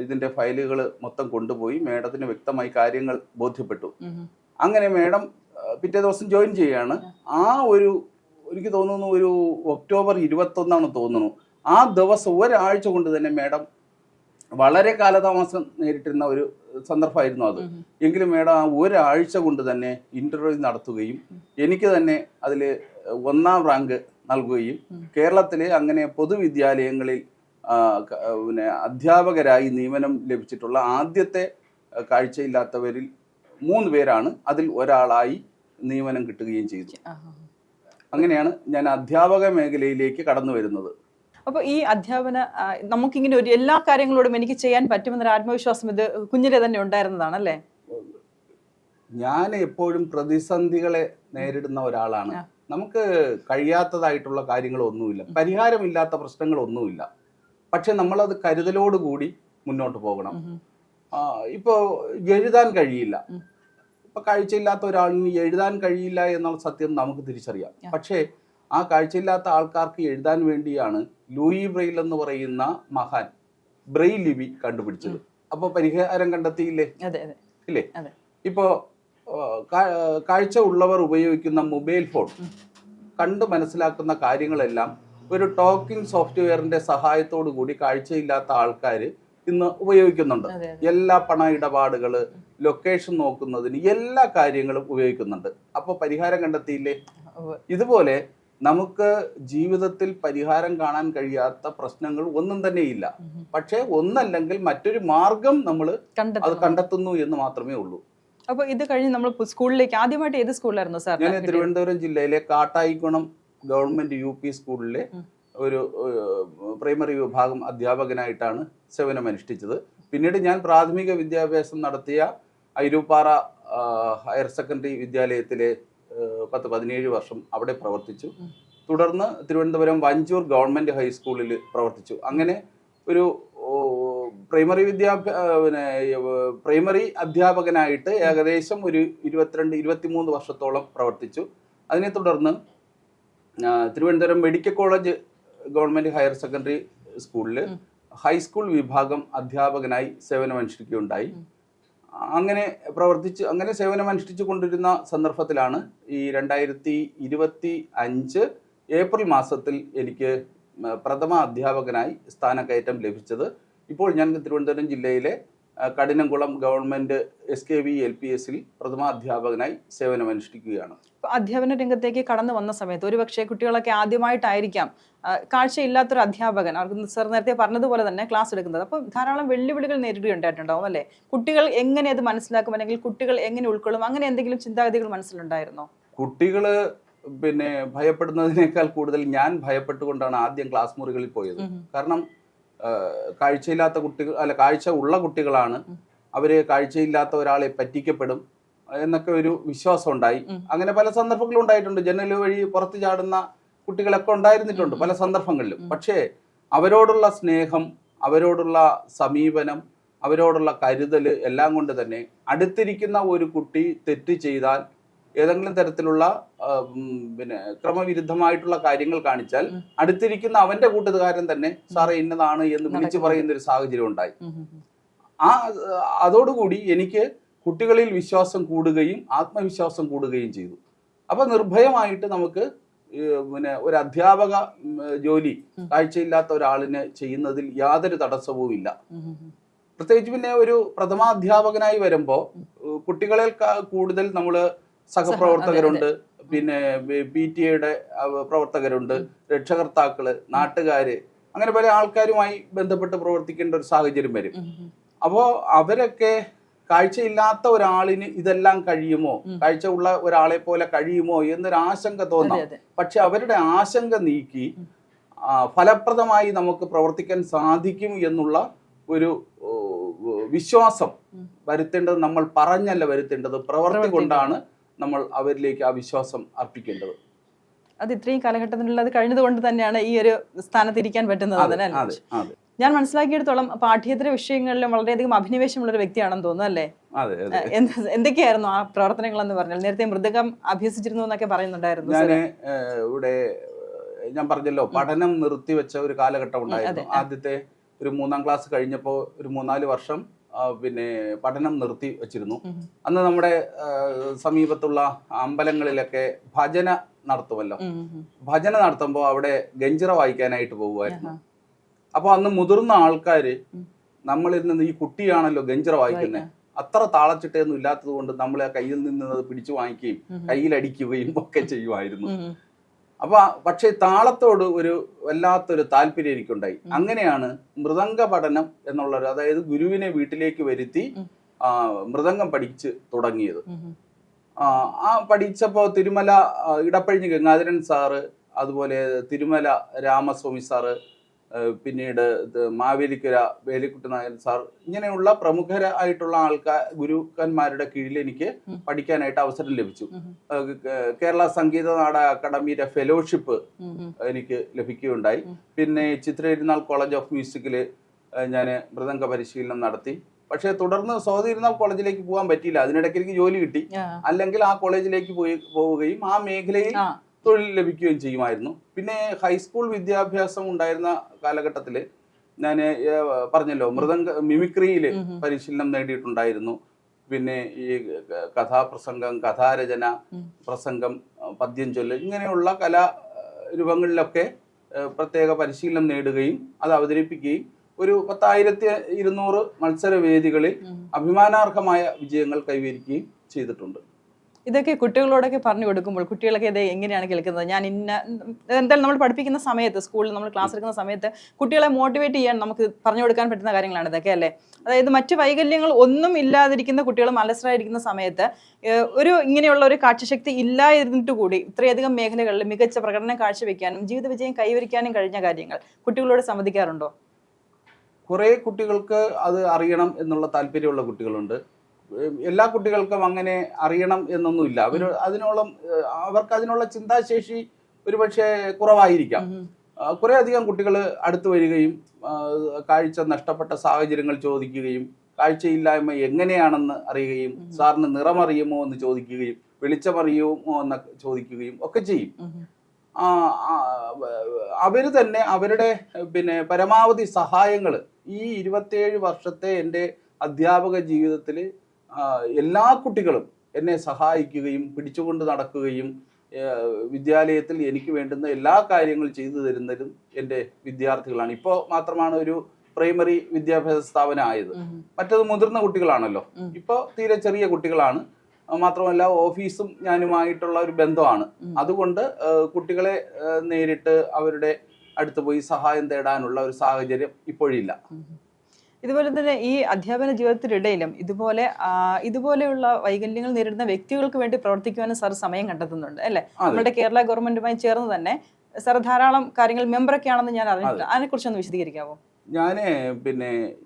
ഇതിന്റെ ഫയലുകൾ മൊത്തം കൊണ്ടുപോയി മേഡത്തിന് വ്യക്തമായി കാര്യങ്ങൾ ബോധ്യപ്പെട്ടു. അങ്ങനെ മേഡം പിറ്റേ ദിവസം ജോയിൻ ചെയ്യുകയാണ്. ആ ഒരു എനിക്ക് തോന്നുന്നു ഒരു ഒക്ടോബർ 21 തോന്നുന്നു. ആ ദിവസം ഒരാഴ്ച കൊണ്ട് തന്നെ മേഡം വളരെ കാലതാമസം നേരിട്ടിരുന്ന ഒരു സന്ദർഭമായിരുന്നു അത്. എങ്കിലും മേഡം ആ ഒരാഴ്ച കൊണ്ട് തന്നെ ഇന്റർവ്യൂ നടത്തുകയും എനിക്ക് തന്നെ അതിൽ 1ാം റാങ്ക് നൽകുകയും കേരളത്തിലെ അങ്ങനെ പൊതുവിദ്യാലയങ്ങളിൽ പിന്നെ അധ്യാപകരായി നിയമനം ലഭിച്ചിട്ടുള്ള ആദ്യത്തെ കാഴ്ചയില്ലാത്തവരിൽ 3 പേരാണ്. അതിൽ ഒരാളായി നിയമനം കിട്ടുകയും ചെയ്തു. അങ്ങനെയാണ് ഞാൻ അധ്യാപക മേഖലയിലേക്ക് കടന്നു വരുന്നത്. അപ്പോൾ ഈ അധ്യാപന നമുക്കിങ്ങനെ ഒരു എല്ലാ കാര്യങ്ങളോടും എനിക്ക് ചെയ്യാൻ പറ്റുമെന്നൊരു ആത്മവിശ്വാസം ഇത് കുഞ്ഞിലെ തന്നെ ഉണ്ടായിരുന്നതാണല്ലേ? ഞാൻ എപ്പോഴും പ്രതിസന്ധികളെ നേരിടുന്ന ഒരാളാണ്. നമുക്ക് കഴിയാത്തതായിട്ടുള്ള കാര്യങ്ങളൊന്നുമില്ല, പരിഹാരമില്ലാത്ത പ്രശ്നങ്ങളൊന്നുമില്ല. പക്ഷെ നമ്മളത് കരുതലോടുകൂടി മുന്നോട്ട് പോകണം. ഇപ്പോൾ എഴുതാൻ കഴിയില്ല, ഇപ്പൊ കാഴ്ചയില്ലാത്ത ഒരാളിന് എഴുതാൻ കഴിയില്ല എന്നുള്ള സത്യം നമുക്ക് തിരിച്ചറിയാം. പക്ഷേ ആ കാഴ്ചയില്ലാത്ത ആൾക്കാർക്ക് എഴുതാൻ വേണ്ടിയാണ് ലൂയി ബ്രെയിൽ എന്ന് പറയുന്ന മഹാൻ ബ്രെയിൽ ലിപി കണ്ടുപിടിച്ചത്. അപ്പോൾ പരിഹാരം കണ്ടെത്തിയില്ലേ? ഇല്ലേ? ഇപ്പോ കാഴ്ച ഉള്ളവർ ഉപയോഗിക്കുന്ന മൊബൈൽ ഫോൺ കണ്ട് മനസ്സിലാക്കുന്ന കാര്യങ്ങളെല്ലാം ഒരു ടോക്കിംഗ് സോഫ്റ്റ്വെയറിന്റെ സഹായത്തോടു കൂടി കാഴ്ചയില്ലാത്ത ആൾക്കാർ ഇന്ന് ഉപയോഗിക്കുന്നുണ്ട്. എല്ലാ പണ ഇടപാടുകള്, ലൊക്കേഷൻ നോക്കുന്നതിന് എല്ലാ കാര്യങ്ങളും ഉപയോഗിക്കുന്നുണ്ട്. അപ്പോൾ പരിഹാരം കണ്ടെത്തിയില്ലേ? ഇതുപോലെ നമുക്ക് ജീവിതത്തിൽ പരിഹാരം കാണാൻ കഴിയാത്ത പ്രശ്നങ്ങൾ ഒന്നും തന്നെ ഇല്ല. പക്ഷെ ഒന്നല്ലെങ്കിൽ മറ്റൊരു മാർഗം നമ്മൾ അത് കണ്ടെത്തുന്നു എന്ന് മാത്രമേ ഉള്ളൂ. അപ്പൊ ഇത് കഴിഞ്ഞ് നമ്മൾ സ്കൂളിലേക്ക് ആദ്യമായിട്ട് ഏത് സ്കൂളിലായിരുന്നു സാർ? ഞാൻ തിരുവനന്തപുരം ജില്ലയിലെ കാട്ടായിക്കുണം ഗവൺമെന്റ് UP സ്കൂളിലെ ഒരു പ്രൈമറി വിഭാഗം അധ്യാപകനായിട്ടാണ് സേവനമനുഷ്ഠിച്ചത്. പിന്നീട് ഞാൻ പ്രാഥമിക വിദ്യാഭ്യാസം നടത്തിയ അയിരൂപ്പാറ ഹയർ സെക്കൻഡറി വിദ്യാലയത്തിലെ 10-17 വർഷം അവിടെ പ്രവർത്തിച്ചു. തുടർന്ന് തിരുവനന്തപുരം വഞ്ചൂർ ഗവൺമെന്റ് ഹൈസ്കൂളിൽ പ്രവർത്തിച്ചു. അങ്ങനെ ഒരു പ്രൈമറി അധ്യാപകനായിട്ട് ഏകദേശം ഒരു 22-23 വർഷത്തോളം പ്രവർത്തിച്ചു. അതിനെ തുടർന്ന് Thiruvananthapuram medical college government higher secondary സ്കൂളിൽ ഹൈസ്കൂൾ വിഭാഗം അധ്യാപകനായി സേവനമനുഷ്ഠിക്കുകയുണ്ടായി. അങ്ങനെ സേവനമനുഷ്ഠിച്ചു കൊണ്ടിരുന്ന സന്ദർഭത്തിലാണ് ഈ 2025 ഏപ്രിൽ മാസത്തിൽ എനിക്ക് പ്രഥമ അധ്യാപകനായി സ്ഥാനക്കയറ്റം ലഭിച്ചത്. ഇപ്പോൾ ഞാൻ തിരുവനന്തപുരം ജില്ലയിലെ കഠിനംകുളം ഗവൺമെന്റ് SKV LPSൽ പ്രഥമ അധ്യാപകനായി സേവനമനുഷ്ഠിക്കുകയാണ്. അധ്യാപന രംഗത്തേക്ക് കടന്നു വന്ന സമയത്ത് ഒരുപക്ഷെ കുട്ടികളൊക്കെ ആദ്യമായിട്ടായിരിക്കാം കാഴ്ചയില്ലാത്തൊരു അധ്യാപകൻ, അവർക്ക് സർ നേരത്തെ പറഞ്ഞതുപോലെ തന്നെ ക്ലാസ് എടുക്കുന്നത്. അപ്പം ധാരാളം വെല്ലുവിളികൾ നേരിടുകയുണ്ടായിട്ടുണ്ടാവും അല്ലേ? കുട്ടികൾ എങ്ങനെ അത് മനസ്സിലാക്കും, അല്ലെങ്കിൽ കുട്ടികൾ എങ്ങനെ ഉൾക്കൊള്ളും, അങ്ങനെ എന്തെങ്കിലും ചിന്താഗതികൾ മനസ്സിലുണ്ടായിരുന്നോ? കുട്ടികള് ഭയപ്പെടുന്നതിനേക്കാൾ കൂടുതൽ ഞാൻ ഭയപ്പെട്ടുകൊണ്ടാണ് ആദ്യം ക്ലാസ് മുറികളിൽ പോയത്. കാരണം കാഴ്ചയില്ലാത്ത കുട്ടികൾ കാഴ്ച ഉള്ള കുട്ടികളാണ്, അവര് കാഴ്ചയില്ലാത്ത ഒരാളെ പറ്റിക്കപ്പെടും എന്നൊക്കെ ഒരു വിശ്വാസം ഉണ്ടായി. അങ്ങനെ പല സന്ദർഭങ്ങളും ഉണ്ടായിട്ടുണ്ട്. ജനൽ വഴി പുറത്തു ചാടുന്ന കുട്ടികളൊക്കെ ഉണ്ടായിരുന്നിട്ടുണ്ട് പല സന്ദർഭങ്ങളിലും. പക്ഷേ അവരോടുള്ള സ്നേഹം, അവരോടുള്ള സമീപനം, അവരോടുള്ള കരുതൽ എല്ലാം കൊണ്ട് തന്നെ അടുത്തിരിക്കുന്ന ഒരു കുട്ടി തെറ്റ് ചെയ്താൽ, ഏതെങ്കിലും തരത്തിലുള്ള ക്രമവിരുദ്ധമായിട്ടുള്ള കാര്യങ്ങൾ കാണിച്ചാൽ അടുത്തിരിക്കുന്ന അവന്റെ കൂട്ടുകാരൻ തന്നെ സാറേ ഇന്നതാണ് എന്ന് വിളിച്ചു പറയുന്ന ഒരു സാഹചര്യം ഉണ്ടായി. അതോടുകൂടി എനിക്ക് കുട്ടികളിൽ വിശ്വാസം കൂടുകയും ആത്മവിശ്വാസം കൂടുകയും ചെയ്തു. അപ്പൊ നിർഭയമായിട്ട് നമുക്ക് ഒരു അധ്യാപക ജോലി കാഴ്ചയില്ലാത്ത ഒരാളിന് ചെയ്യുന്നതിൽ യാതൊരു തടസ്സവും ഇല്ല. പ്രത്യേകിച്ച് പിന്നെ ഒരു പ്രഥമാധ്യാപകനായി വരുമ്പോൾ കുട്ടികളെ കൂടുതൽ നമ്മള് സഹപ്രവർത്തകരുണ്ട്, പിന്നെ PTA പ്രവർത്തകരുണ്ട്, രക്ഷകർത്താക്കള്, നാട്ടുകാര്, അങ്ങനെ പല ആൾക്കാരുമായി ബന്ധപ്പെട്ട് പ്രവർത്തിക്കേണ്ട ഒരു സാഹചര്യം വരും. അപ്പോ അവരൊക്കെ കാഴ്ചയില്ലാത്ത ഒരാളിന് ഇതെല്ലാം കഴിയുമോ, കാഴ്ച ഉള്ള ഒരാളെ പോലെ കഴിയുമോ എന്നൊരു ആശങ്ക തോന്നാം. പക്ഷെ അവരുടെ ആശങ്ക നീക്കി ഫലപ്രദമായി നമുക്ക് പ്രവർത്തിക്കാൻ സാധിക്കും എന്നുള്ള ഒരു വിശ്വാസം വരുത്തേണ്ടത് നമ്മൾ പറഞ്ഞല്ല വരുത്തേണ്ടത്, പ്രവർത്തി കൊണ്ടാണ് നമ്മൾ അവരിലേക്ക് ആ വിശ്വാസം അർപ്പിക്കേണ്ടത്. അത് ഇത്രയും കാലഘട്ടത്തിലുള്ള അത് കഴിഞ്ഞത് കൊണ്ട് തന്നെയാണ് ഈ ഒരു സ്ഥാനത്തിരിക്കാൻ പറ്റുന്നത്. ഞാൻ മനസ്സിലാക്കിയെടുത്തോളം പാഠ്യേതര വിഷയങ്ങളിലും വളരെയധികം അഭിനിവേശമുള്ള ഒരു വ്യക്തിയാണെന്ന് തോന്നുന്നു അല്ലേ? എന്തൊക്കെയായിരുന്നു ആ പ്രവർത്തനങ്ങൾ എന്ന് പറഞ്ഞാൽ? നേരത്തെ മൃദംഗം അഭ്യസിച്ചിരുന്നു എന്നൊക്കെ പറയുന്നുണ്ടായിരുന്നു. ഞാൻ പറഞ്ഞല്ലോ, പഠനം നിർത്തിവെച്ച ഒരു കാലഘട്ടം ഉണ്ടായിരുന്നു. ആദ്യത്തെ ഒരു 3ാം ക്ലാസ് കഴിഞ്ഞപ്പോൾ ഒരു 3-4 വർഷം പഠനം നിർത്തി വെച്ചിരുന്നു. അന്ന് നമ്മുടെ സമീപത്തുള്ള അമ്പലങ്ങളിലൊക്കെ ഭജന നടത്തുമല്ലോ. ഭജന നടത്തുമ്പോൾ അവിടെ ഗഞ്ചിറ വായിക്കാനായിട്ട് പോകുമായിരുന്നു. അപ്പൊ അന്ന് മുതിർന്ന ആൾക്കാര് നമ്മളിൽ നിന്ന് ഈ കുട്ടിയാണല്ലോ ഗഞ്ചിറ വായിക്കുന്നത്, അത്ര താളച്ചിട്ടൊന്നും ഇല്ലാത്തത് കൊണ്ട് നമ്മളെ കയ്യിൽ നിന്ന് അത് പിടിച്ചു വാങ്ങിക്കുകയും കയ്യിലടിക്കുകയും ഒക്കെ ചെയ്യുമായിരുന്നു. പക്ഷെ താളത്തോട് ഒരു വല്ലാത്തൊരു താല്പര്യം എനിക്കുണ്ടായി. അങ്ങനെയാണ് മൃദംഗ പഠനം എന്നുള്ളത്, അതായത് ഗുരുവിനെ വീട്ടിലേക്ക് വരുത്തി മൃദംഗം പഠിച്ച് തുടങ്ങിയത്. പഠിച്ചപ്പോ തിരുമല ഇടപ്പഴിഞ്ഞ് ഗംഗാധരൻ സാറ്, അതുപോലെ തിരുമല രാമസ്വാമി സാറ്, പിന്നീട് മാവേലിക്കര വേലിക്കുട്ടി നായർ സാർ, ഇങ്ങനെയുള്ള പ്രമുഖരായിട്ടുള്ള ഗുരുക്കന്മാരുടെ കീഴിൽ എനിക്ക് പഠിക്കാനായിട്ട് അവസരം ലഭിച്ചു. കേരള സംഗീത നാടക അക്കാദമിയുടെ ഫെലോഷിപ്പ് എനിക്ക് ലഭിക്കുകയുണ്ടായി. പിന്നെ ചിത്രയിരുന്നാൾ കോളേജ് ഓഫ് മ്യൂസിക്കില് ഞാൻ മൃദംഗ പരിശീലനം നടത്തി. പക്ഷെ തുടർന്ന് സ്വാതിയിരുന്നാൾ കോളേജിലേക്ക് പോകാൻ പറ്റിയില്ല. അതിനിടയ്ക്ക് എനിക്ക് ജോലി കിട്ടി. അല്ലെങ്കിൽ ആ കോളേജിലേക്ക് പോവുകയും ആ മേഖലയിൽ തൊഴിൽ ലഭിക്കുകയും ചെയ്യുമായിരുന്നു. പിന്നെ ഹൈസ്കൂൾ വിദ്യാഭ്യാസം ഉണ്ടായിരുന്ന കാലഘട്ടത്തിൽ ഞാൻ പറഞ്ഞല്ലോ, മിമിക്രിയിൽ പരിശീലനം നേടിയിട്ടുണ്ടായിരുന്നു. പിന്നെ ഈ കഥാപ്രസംഗം, കഥാരചന, പ്രസംഗം, പദ്യം ചൊല്ല്, ഇങ്ങനെയുള്ള കലാരൂപങ്ങളിലൊക്കെ പ്രത്യേക പരിശീലനം നേടുകയും അത് അവതരിപ്പിക്കുകയും ഒരു 10,200 മത്സരവേദികളിൽ അഭിമാനാർഹമായ വിജയങ്ങൾ കൈവരിക്കുകയും ചെയ്തിട്ടുണ്ട്. ഇതൊക്കെ കുട്ടികളോടൊക്കെ പറഞ്ഞു കൊടുക്കുമ്പോൾ കുട്ടികളൊക്കെ ഇത് എങ്ങനെയാണ് കേൾക്കുന്നത്? ഞാൻ എന്തായാലും നമ്മൾ പഠിപ്പിക്കുന്ന സമയത്ത്, സ്കൂളിൽ നമ്മൾ ക്ലാസ് എടുക്കുന്ന സമയത്ത് കുട്ടികളെ മോട്ടിവേറ്റ് ചെയ്യാൻ നമുക്ക് പറഞ്ഞു കൊടുക്കാൻ പറ്റുന്ന കാര്യങ്ങളാണ് ഇതൊക്കെ അല്ലേ? അതായത് മറ്റു വൈകല്യങ്ങൾ ഒന്നും ഇല്ലാതിരിക്കുന്ന കുട്ടികൾ മനസ്സിലായിരിക്കുന്ന സമയത്ത് ഇങ്ങനെയുള്ള ഒരു കാഴ്ചശക്തി ഇല്ലായിരുന്നിട്ട് കൂടി ഇത്രയധികം മേഖലകളിൽ മികച്ച പ്രകടനം കാഴ്ചവെക്കാനും ജീവിത വിജയം കൈവരിക്കാനും കഴിഞ്ഞ കാര്യങ്ങൾ കുട്ടികളോട് സംവദിക്കാറുണ്ടോ? കുറേ കുട്ടികൾക്ക് അത് അറിയണം എന്നുള്ള താല്പര്യമുള്ള കുട്ടികളുണ്ട്. എല്ലാ കുട്ടികൾക്കും അങ്ങനെ അറിയണം എന്നൊന്നുമില്ല. അവർക്ക് അതിനുള്ള ചിന്താശേഷി ഒരുപക്ഷെ കുറവായിരിക്കാം. കുറെ അധികം കുട്ടികൾ അടുത്തു വരികയും കാഴ്ച നഷ്ടപ്പെട്ട സാഹചര്യങ്ങൾ ചോദിക്കുകയും കാഴ്ചയില്ലായ്മ എങ്ങനെയാണെന്ന് അറിയുകയും സാറിന് നിറമറിയുമോ എന്ന് ചോദിക്കുകയും വെളിച്ചമറിയുമോ എന്ന് ചോദിക്കുകയും ഒക്കെ ചെയ്യും. അവര് തന്നെ അവരുടെ പരമാവധി സഹായങ്ങൾ ഈ 27 വർഷത്തെ എൻ്റെ അധ്യാപക ജീവിതത്തിൽ എല്ലാ കുട്ടികളും എന്നെ സഹായിക്കുകയും പിടിച്ചുകൊണ്ട് നടക്കുകയും വിദ്യാലയത്തിൽ എനിക്ക് വേണ്ടുന്ന എല്ലാ കാര്യങ്ങളും ചെയ്തു തരുന്നതും എൻ്റെ വിദ്യാർത്ഥികളാണ്. ഇപ്പോൾ മാത്രമാണ് ഒരു പ്രൈമറി വിദ്യാഭ്യാസ സ്ഥാപനം ആയത്. മറ്റത് മുതിർന്ന കുട്ടികളാണല്ലോ. ഇപ്പോൾ തീരെ ചെറിയ കുട്ടികളാണ്. മാത്രമല്ല ഓഫീസും ഞാനുമായിട്ടുള്ള ഒരു ബന്ധമാണ്. അതുകൊണ്ട് കുട്ടികളെ നേരിട്ട് അവരുടെ അടുത്ത് പോയി സഹായം തേടാനുള്ള ഒരു സാഹചര്യം ഇപ്പോഴില്ല. ഇതുപോലെ തന്നെ ഈ അധ്യാപന ജീവിതത്തിനിടയിലും ഇതുപോലെയുള്ള വൈകല്യങ്ങൾ നേരിടുന്ന വ്യക്തികൾക്ക് വേണ്ടി പ്രവർത്തിക്കുവാനും സാർ സമയം കണ്ടെത്തുന്നുണ്ട് അല്ലെ? നമ്മുടെ കേരള ഗവൺമെന്റുമായി ചേർന്ന് തന്നെ സാർ ധാരാളം കാര്യങ്ങൾ മെമ്പറൊക്കെ ആണെന്ന് ഞാൻ അറിഞ്ഞിട്ടുണ്ട്. അതിനെ കുറിച്ചൊന്ന് വിശദീകരിക്കാമോ? ഞാൻ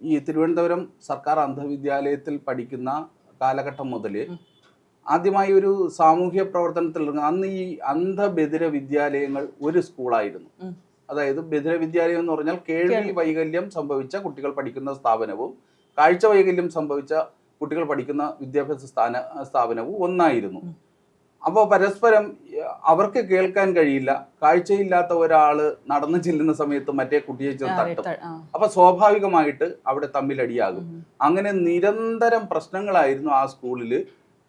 ഈ തിരുവനന്തപുരം സർക്കാർ അന്ധവിദ്യാലയത്തിൽ പഠിക്കുന്ന കാലഘട്ടം മുതൽ ആദ്യമായി ഒരു സാമൂഹ്യ പ്രവർത്തനത്തിൽ അന്ന് ഈ അന്ധബധിര വിദ്യാലയങ്ങൾ ഒരു സ്കൂളായിരുന്നു. അതായത് ബധിര വിദ്യാലയം എന്ന് പറഞ്ഞാൽ കേൾവി വൈകല്യം സംഭവിച്ച കുട്ടികൾ പഠിക്കുന്ന സ്ഥാപനവും കാഴ്ച വൈകല്യം സംഭവിച്ച കുട്ടികൾ പഠിക്കുന്ന വിദ്യാഭ്യാസ സ്ഥാപനവും ഒന്നായിരുന്നു. അപ്പോൾ പരസ്പരം അവർക്ക് കേൾക്കാൻ കഴിയില്ല, കാഴ്ചയില്ലാത്ത ഒരാള് നടന്നു ചെല്ലുന്ന സമയത്ത് മറ്റേ കുട്ടിയെ തട്ടും. അപ്പൊ സ്വാഭാവികമായിട്ട് അവിടെ തമ്മിലടിയാകും. അങ്ങനെ നിരന്തരം പ്രശ്നങ്ങളായിരുന്നു ആ സ്കൂളിൽ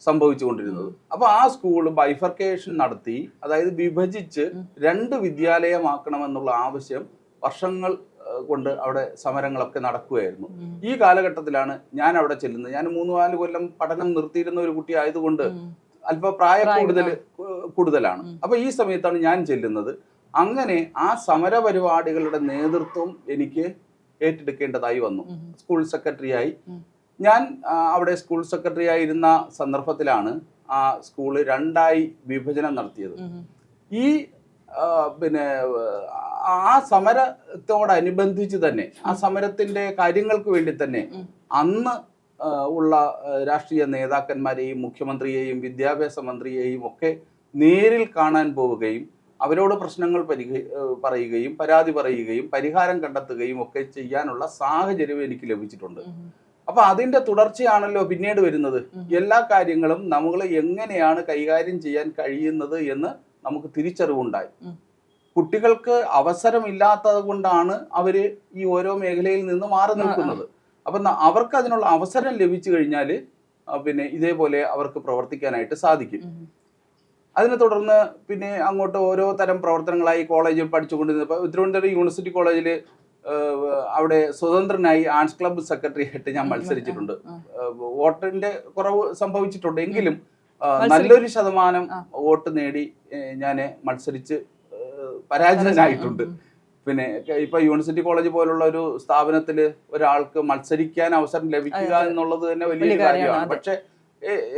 സംഭവിച്ചുകൊണ്ടിരുന്നത്. അപ്പൊ ആ സ്കൂൾ ബൈഫർക്കേഷൻ നടത്തി, അതായത് വിഭജിച്ച് 2 വിദ്യാലയമാക്കണമെന്നുള്ള ആവശ്യം വർഷങ്ങൾ കൊണ്ട് അവിടെ സമരങ്ങളൊക്കെ നടക്കുകയായിരുന്നു. ഈ കാലഘട്ടത്തിലാണ് ഞാൻ അവിടെ ചെല്ലുന്നത്. ഞാൻ 3-4 കൊല്ലം പഠനം നിർത്തിയിരുന്ന ഒരു കുട്ടി ആയതുകൊണ്ട് അല്പ പ്രായ കൂടുതലാണ്. അപ്പൊ ഈ സമയത്താണ് ഞാൻ ചെല്ലുന്നത്. അങ്ങനെ ആ സമര പരിപാടികളുടെ നേതൃത്വം എനിക്ക് ഏറ്റെടുക്കേണ്ടതായി വന്നു. സ്കൂൾ സെക്രട്ടറിയായി ഞാൻ അവിടെ സ്കൂൾ സെക്രട്ടറി ആയിരുന്ന സന്ദർഭത്തിലാണ് ആ സ്കൂള് 2ആയി വിഭജനം നടത്തിയത്. ഈ ആ സമരത്തോടനുബന്ധിച്ച് തന്നെ ആ സമരത്തിന്റെ കാര്യങ്ങൾക്ക് വേണ്ടി തന്നെ അന്ന് ഉള്ള രാഷ്ട്രീയ നേതാക്കന്മാരെയും മുഖ്യമന്ത്രിയെയും വിദ്യാഭ്യാസ മന്ത്രിയെയും ഒക്കെ നേരിൽ കാണാൻ പോവുകയും അവരോട് പ്രശ്നങ്ങൾ പറയുകയും പരാതി പറയുകയും പരിഹാരം കണ്ടെത്തുകയും ഒക്കെ ചെയ്യാനുള്ള സാഹചര്യം എനിക്ക് ലഭിച്ചിട്ടുണ്ട്. അപ്പൊ അതിന്റെ തുടർച്ചയാണല്ലോ പിന്നീട് വരുന്നത്. എല്ലാ കാര്യങ്ങളും നമ്മൾ എങ്ങനെയാണ് കൈകാര്യം ചെയ്യാൻ കഴിയുന്നത് എന്ന് നമുക്ക് തിരിച്ചറിവുണ്ടായി. കുട്ടികൾക്ക് അവസരമില്ലാത്തത് കൊണ്ടാണ് അവര് ഈ ഓരോ മേഖലയിൽ നിന്ന് മാറി നിൽക്കുന്നത്. അപ്പൊ അവർക്ക് അതിനുള്ള അവസരം ലഭിച്ചു കഴിഞ്ഞാൽ ഇതേപോലെ അവർക്ക് പ്രവർത്തിക്കാനായിട്ട് സാധിക്കും. അതിനെ തുടർന്ന് അങ്ങോട്ട് ഓരോ തരം പ്രവർത്തനങ്ങളായി കോളേജിൽ പഠിച്ചുകൊണ്ടിരുന്നപ്പോൾ തിരുവനന്തപുരം യൂണിവേഴ്സിറ്റി കോളേജിൽ അവിടെ സ്വതന്ത്രനായി ആർട്സ് ക്ലബ്ബ് സെക്രട്ടറി ആയിട്ട് ഞാൻ മത്സരിച്ചിട്ടുണ്ട്. വോട്ടിന്റെ കുറവ് സംഭവിച്ചിട്ടുണ്ട്, എങ്കിലും നല്ലൊരു ശതമാനം വോട്ട് നേടി ഞാൻ മത്സരിച്ച് പരാജിതനായിട്ടുണ്ട്. ഇപ്പൊ യൂണിവേഴ്സിറ്റി കോളേജ് പോലുള്ള ഒരു സ്ഥാപനത്തില് ഒരാൾക്ക് മത്സരിക്കാൻ അവസരം ലഭിക്കുക എന്നുള്ളത് തന്നെ വലിയൊരു കാര്യമാണ്. പക്ഷെ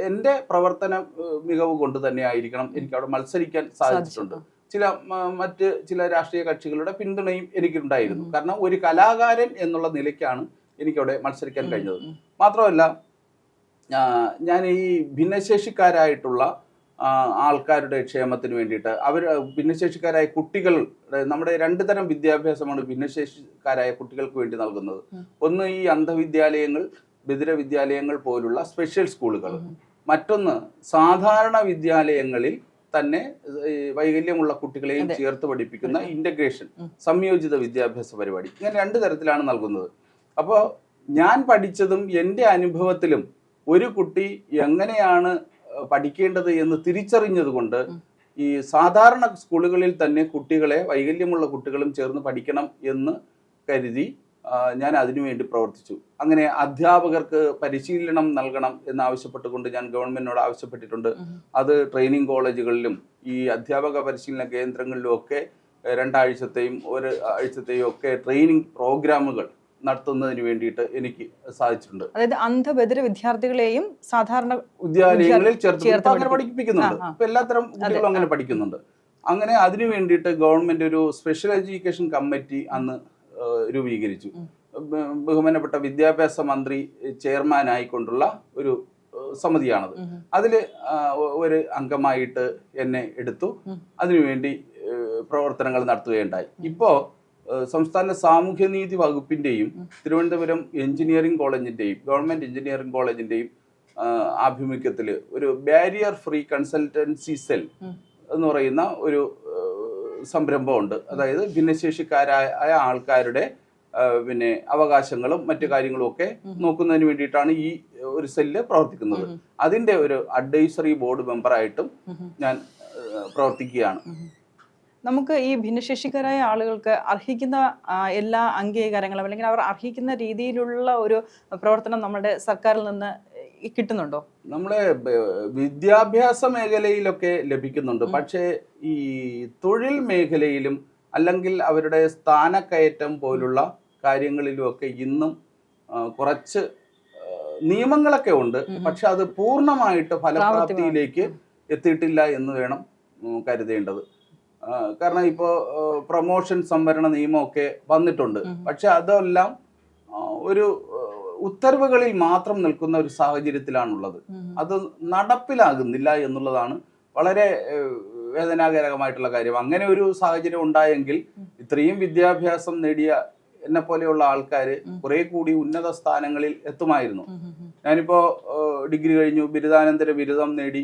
എന്റെ പ്രവർത്തന മികവ് കൊണ്ട് തന്നെ ആയിരിക്കണം എനിക്ക് അവിടെ മത്സരിക്കാൻ സാധിച്ചിട്ടുണ്ട്. മറ്റ് ചില രാഷ്ട്രീയ കക്ഷികളുടെ പിന്തുണയും എനിക്കുണ്ടായിരുന്നു. കാരണം ഒരു കലാകാരൻ എന്നുള്ള നിലയ്ക്കാണ് എനിക്കവിടെ മത്സരിക്കാൻ കഴിഞ്ഞത്. മാത്രമല്ല ഞാൻ ഈ ഭിന്നശേഷിക്കാരായിട്ടുള്ള ആൾക്കാരുടെ ക്ഷേമത്തിന് വേണ്ടിയിട്ട് ഭിന്നശേഷിക്കാരായ കുട്ടികൾ, നമ്മുടെ 2 തരം വിദ്യാഭ്യാസമാണ് ഭിന്നശേഷിക്കാരായ കുട്ടികൾക്ക് വേണ്ടി നൽകുന്നത്. ഒന്ന് ഈ അന്ധവിദ്യാലയങ്ങൾ, ബധിര വിദ്യാലയങ്ങൾ പോലുള്ള സ്പെഷ്യൽ സ്കൂളുകൾ. മറ്റൊന്ന് സാധാരണ വിദ്യാലയങ്ങളിൽ തന്നെ വൈകല്യമുള്ള കുട്ടികളെയും ചേർത്ത് പഠിപ്പിക്കുന്ന ഇന്റഗ്രേഷൻ, സംയോജിത വിദ്യാഭ്യാസ പരിപാടി. ഇങ്ങനെ 2 തരത്തിലാണ് നൽകുന്നത്. അപ്പോൾ ഞാൻ പഠിച്ചതും എൻ്റെ അനുഭവത്തിലും ഒരു കുട്ടി എങ്ങനെയാണ് പഠിക്കേണ്ടത് എന്ന് തിരിച്ചറിഞ്ഞത് കൊണ്ട് ഈ സാധാരണ സ്കൂളുകളിൽ തന്നെ കുട്ടികളെ, വൈകല്യമുള്ള കുട്ടികളും ചേർന്ന് പഠിക്കണം എന്ന് കരുതി ഞാൻ അതിനുവേണ്ടി പ്രവർത്തിച്ചു. അങ്ങനെ അധ്യാപകർക്ക് പരിശീലനം നൽകണം എന്നാവശ്യപ്പെട്ടുകൊണ്ട് ഞാൻ ഗവൺമെന്റിനോട് ആവശ്യപ്പെട്ടിട്ടുണ്ട്. അത് ട്രെയിനിങ് കോളേജുകളിലും ഈ അധ്യാപക പരിശീലന കേന്ദ്രങ്ങളിലും ഒക്കെ 2 ആഴ്ചത്തെയും 1 ആഴ്ചത്തെയും ഒക്കെ ട്രെയിനിങ് പ്രോഗ്രാമുകൾ നടത്തുന്നതിന് വേണ്ടിയിട്ട് എനിക്ക് സാധിച്ചിട്ടുണ്ട്. അതായത് അന്ധബധിര വിദ്യാർത്ഥികളെയും സാധാരണ വിദ്യാലയങ്ങളിൽ ചേർത്ത് അങ്ങനെ പഠിപ്പിക്കുന്നുണ്ട്. ഇപ്പൊ എല്ലാത്തരം കുട്ടികളും അങ്ങനെ പഠിക്കുന്നുണ്ട്. അങ്ങനെ അതിനു വേണ്ടിയിട്ട് ഗവൺമെന്റ് ഒരു സ്പെഷ്യൽ എഡ്യൂക്കേഷൻ കമ്മിറ്റി അന്ന് രൂപീകരിച്ചു. ബഹുമാനപ്പെട്ട വിദ്യാഭ്യാസ മന്ത്രി ചെയർമാൻ ആയിക്കൊണ്ടുള്ള ഒരു സമിതിയാണത്. അതിൽ ഒരു അംഗമായിട്ട് എന്നെ എടുത്തു. അതിനുവേണ്ടി പ്രവർത്തനങ്ങൾ നടത്തുകയുണ്ടായി. ഇപ്പോ സംസ്ഥാന സാമൂഹ്യനീതി വകുപ്പിന്റെയും തിരുവനന്തപുരം എഞ്ചിനീയറിംഗ് കോളേജിന്റെയും ഗവൺമെന്റ് എഞ്ചിനീയറിംഗ് കോളേജിന്റെയും ആഭിമുഖ്യത്തിൽ ഒരു ബാരിയർ ഫ്രീ കൺസൾട്ടൻസി സെൽ എന്ന് പറയുന്ന ഒരു സംരംഭമുണ്ട്. അതായത് ഭിന്നശേഷിക്കാരായ ആൾക്കാരുടെ അവകാശങ്ങളും മറ്റു കാര്യങ്ങളും ഒക്കെ നോക്കുന്നതിന് വേണ്ടിയിട്ടാണ് ഈ ഒരു സെല്ല് പ്രവർത്തിക്കുന്നത്. അതിന്റെ ഒരു അഡ്വൈസറി ബോർഡ് മെമ്പറായിട്ടും ഞാൻ പ്രവർത്തിക്കുകയാണ്. നമുക്ക് ഈ ഭിന്നശേഷിക്കാരായ ആളുകൾക്ക് അർഹിക്കുന്ന എല്ലാ അംഗീകാരങ്ങളും അല്ലെങ്കിൽ അവർ അർഹിക്കുന്ന രീതിയിലുള്ള ഒരു പ്രവർത്തനം നമ്മുടെ സർക്കാരിൽ നിന്ന് കിട്ടുന്നുണ്ടോ? നമ്മളെ വിദ്യാഭ്യാസ മേഖലയിലൊക്കെ ലഭിക്കുന്നുണ്ട്. പക്ഷേ ഈ തൊഴിൽ മേഖലയിലും അല്ലെങ്കിൽ അവരുടെ സ്ഥാനക്കയറ്റം പോലുള്ള കാര്യങ്ങളിലുമൊക്കെ ഇന്നും കുറച്ച് നിയമങ്ങളൊക്കെ ഉണ്ട്. പക്ഷെ അത് പൂർണ്ണമായിട്ട് ഫലപ്രാപ്തിയിലേക്ക് എത്തിയിട്ടില്ല എന്ന് വേണം കരുതേണ്ടത്. കാരണം ഇപ്പോൾ പ്രൊമോഷൻ സംവരണ നിയമമൊക്കെ വന്നിട്ടുണ്ട്. പക്ഷെ അതെല്ലാം ഒരു ഉത്തരവുകളിൽ മാത്രം നിൽക്കുന്ന ഒരു സാഹചര്യത്തിലാണുള്ളത്. അത് നടപ്പിലാകുന്നില്ല എന്നുള്ളതാണ് വളരെ വേദനാകരമായിട്ടുള്ള കാര്യം. അങ്ങനെ ഒരു സാഹചര്യം ഉണ്ടായെങ്കിൽ ഇത്രയും വിദ്യാഭ്യാസം നേടിയ എന്നെ പോലെയുള്ള ആൾക്കാർ കുറെ കൂടി ഉന്നത സ്ഥാനങ്ങളിൽ എത്തുമായിരുന്നു. ഞാനിപ്പോ ഡിഗ്രി കഴിഞ്ഞു, ബിരുദാനന്തര ബിരുദം നേടി,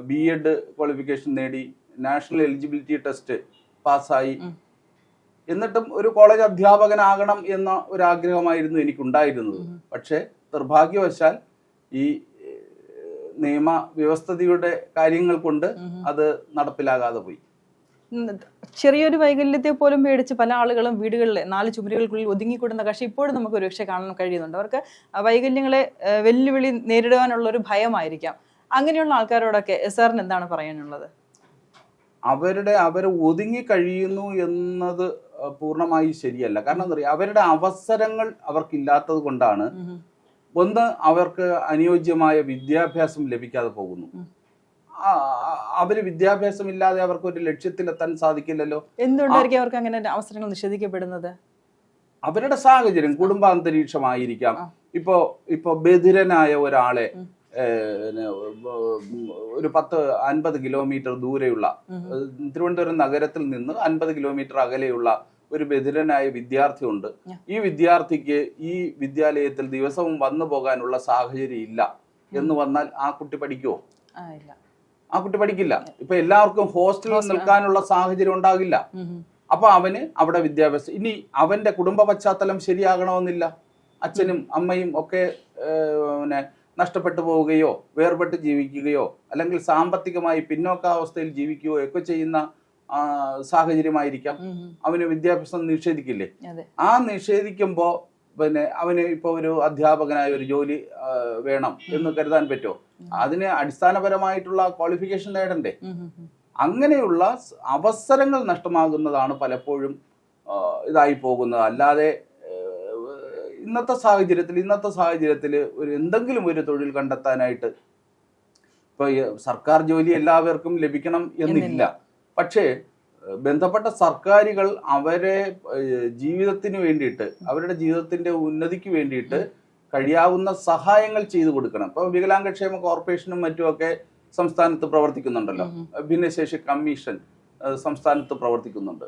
BEd ക്വാളിഫിക്കേഷൻ നേടി, നാഷണൽ എലിജിബിലിറ്റി ടെസ്റ്റ് പാസ്സായി. എന്നിട്ടും ഒരു കോളേജ് അധ്യാപകനാകണം എന്ന ഒരു ആഗ്രഹമായിരുന്നു എനിക്കുണ്ടായിരുന്നത്. പക്ഷെ നിർഭാഗ്യവശാൽ ഈ നിയമ വ്യവസ്ഥയുടെ കാര്യങ്ങൾ കൊണ്ട് അത് നടപ്പിലാകാതെ പോയി. ചെറിയൊരു വൈകല്യത്തെ പോലും പേടിച്ച് പല ആളുകളും വീടുകളിൽ 4 ചുമരുകൾക്കുള്ളിൽ ഒതുങ്ങിക്കൂടുന്ന കാഴ്ച ഇപ്പോഴും നമുക്ക് ഒരുപക്ഷെ കാണാൻ കഴിയുന്നുണ്ട്. അവർക്ക് വൈകല്യങ്ങളെ വെല്ലുവിളി നേരിടുവാനുള്ള ഒരു ഭയമായിരിക്കാം. അങ്ങനെയുള്ള ആൾക്കാരോടൊക്കെ സാറിന് എന്താണ് പറയാനുള്ളത്? അവർ ഒതുങ്ങി കഴിയുന്നു എന്നത് പൂർണ്ണമായി ശരിയല്ല. കാരണം എന്താ പറയുക, അവരുടെ അവസരങ്ങൾ അവർക്കില്ലാത്തത് കൊണ്ടാണ്. ഒന്ന്, അവർക്ക് അനുയോജ്യമായ വിദ്യാഭ്യാസം ലഭിക്കാതെ പോകുന്നു. അവര് വിദ്യാഭ്യാസം ഇല്ലാതെ അവർക്ക് ഒരു ലക്ഷ്യത്തിലെത്താൻ സാധിക്കില്ലല്ലോ. എന്തുകൊണ്ടായിരിക്കും അവർക്ക് അങ്ങനെ അവസരങ്ങൾ നിഷേധിക്കപ്പെടുന്നത്? അവരുടെ സാഹചര്യം, കുടുംബാന്തരീക്ഷമായിരിക്കാം. ഇപ്പൊ ബധിരനായ ഒരാളെ ഒരു 10-50 കിലോമീറ്റർ ദൂരെയുള്ള, തിരുവനന്തപുരം നഗരത്തിൽ നിന്ന് 50 കിലോമീറ്റർ അകലെയുള്ള ഒരു ബധിരനായ വിദ്യാർത്ഥി ഉണ്ട്. ഈ വിദ്യാർത്ഥിക്ക് ഈ വിദ്യാലയത്തിൽ ദിവസവും വന്നു പോകാനുള്ള സാഹചര്യം ഇല്ല എന്ന് വന്നാൽ ആ കുട്ടി പഠിക്കുമോ? ആ കുട്ടി പഠിക്കില്ല. ഇപ്പൊ എല്ലാവർക്കും ഹോസ്റ്റലിൽ നിൽക്കാനുള്ള സാഹചര്യം ഉണ്ടാകില്ല. അപ്പൊ അവന് അവിടെ വിദ്യാഭ്യാസം, ഇനി അവന്റെ കുടുംബ പശ്ചാത്തലം ശരിയാകണമെന്നില്ല. അച്ഛനും അമ്മയും ഒക്കെ നഷ്ടപ്പെട്ടു പോവുകയോ വേർപെട്ട് ജീവിക്കുകയോ അല്ലെങ്കിൽ സാമ്പത്തികമായി പിന്നോക്കാവസ്ഥയിൽ ജീവിക്കുകയോ ഒക്കെ ചെയ്യുന്ന സാഹചര്യമായിരിക്കാം. അവന് വിദ്യാഭ്യാസം നിഷേധിക്കില്ലേ? ആ നിഷേധിക്കുമ്പോ അവന് ഇപ്പൊ ഒരു അധ്യാപകനായ ഒരു ജോലി വേണം എന്ന് കരുതാൻ പറ്റുമോ? അതിന് അടിസ്ഥാനപരമായിട്ടുള്ള ക്വാളിഫിക്കേഷൻ നേടണ്ടേ? അങ്ങനെയുള്ള അവസരങ്ങൾ നഷ്ടമാകുന്നതാണ് പലപ്പോഴും ഇതായി പോകുന്നത്. അല്ലാതെ ഇന്നത്തെ സാഹചര്യത്തിൽ ഒരു എന്തെങ്കിലും ഒരു തൊഴിൽ കണ്ടെത്താനായിട്ട് ഇപ്പൊ സർക്കാർ ജോലി എല്ലാവർക്കും ലഭിക്കണം എന്നില്ല. പക്ഷേ ബന്ധപ്പെട്ട സർക്കാരുകൾ അവരെ ജീവിതത്തിന് വേണ്ടിയിട്ട്, അവരുടെ ജീവിതത്തിന്റെ ഉന്നതിക്ക് വേണ്ടിയിട്ട് കഴിയാവുന്ന സഹായങ്ങൾ ചെയ്തു കൊടുക്കണം. ഇപ്പൊ വികലാംഗക്ഷേമ കോർപ്പറേഷനും മറ്റുമൊക്കെ സംസ്ഥാനത്ത് പ്രവർത്തിക്കുന്നുണ്ടല്ലോ. ഭിന്നശേഷി കമ്മീഷൻ സംസ്ഥാനത്ത് പ്രവർത്തിക്കുന്നുണ്ട്.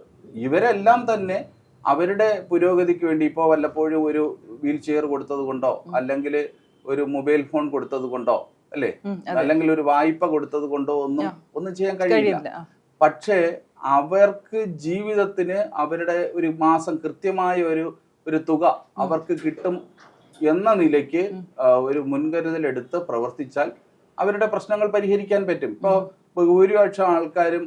ഇവരെല്ലാം തന്നെ അവരുടെ പുരോഗതിക്ക് വേണ്ടി ഇപ്പോൾ വല്ലപ്പോഴും ഒരു വീൽ ചെയർ കൊടുത്തത് കൊണ്ടോ അല്ലെങ്കിൽ ഒരു മൊബൈൽ ഫോൺ കൊടുത്തത് കൊണ്ടോ അല്ലേ, അല്ലെങ്കിൽ ഒരു വായ്പ കൊടുത്തത് കൊണ്ടോ ഒന്നും ചെയ്യാൻ കഴിയില്ല. പക്ഷേ അവർക്ക് ജീവിതത്തിന് അവരുടെ ഒരു മാസം കൃത്യമായ ഒരു തുക അവർക്ക് കിട്ടും എന്ന നിലയ്ക്ക് ഒരു മുൻകരുതൽ എടുത്ത് പ്രവർത്തിച്ചാൽ അവരുടെ പ്രശ്നങ്ങൾ പരിഹരിക്കാൻ പറ്റും. ഇപ്പോൾ ഭൂരിപക്ഷം ആൾക്കാരും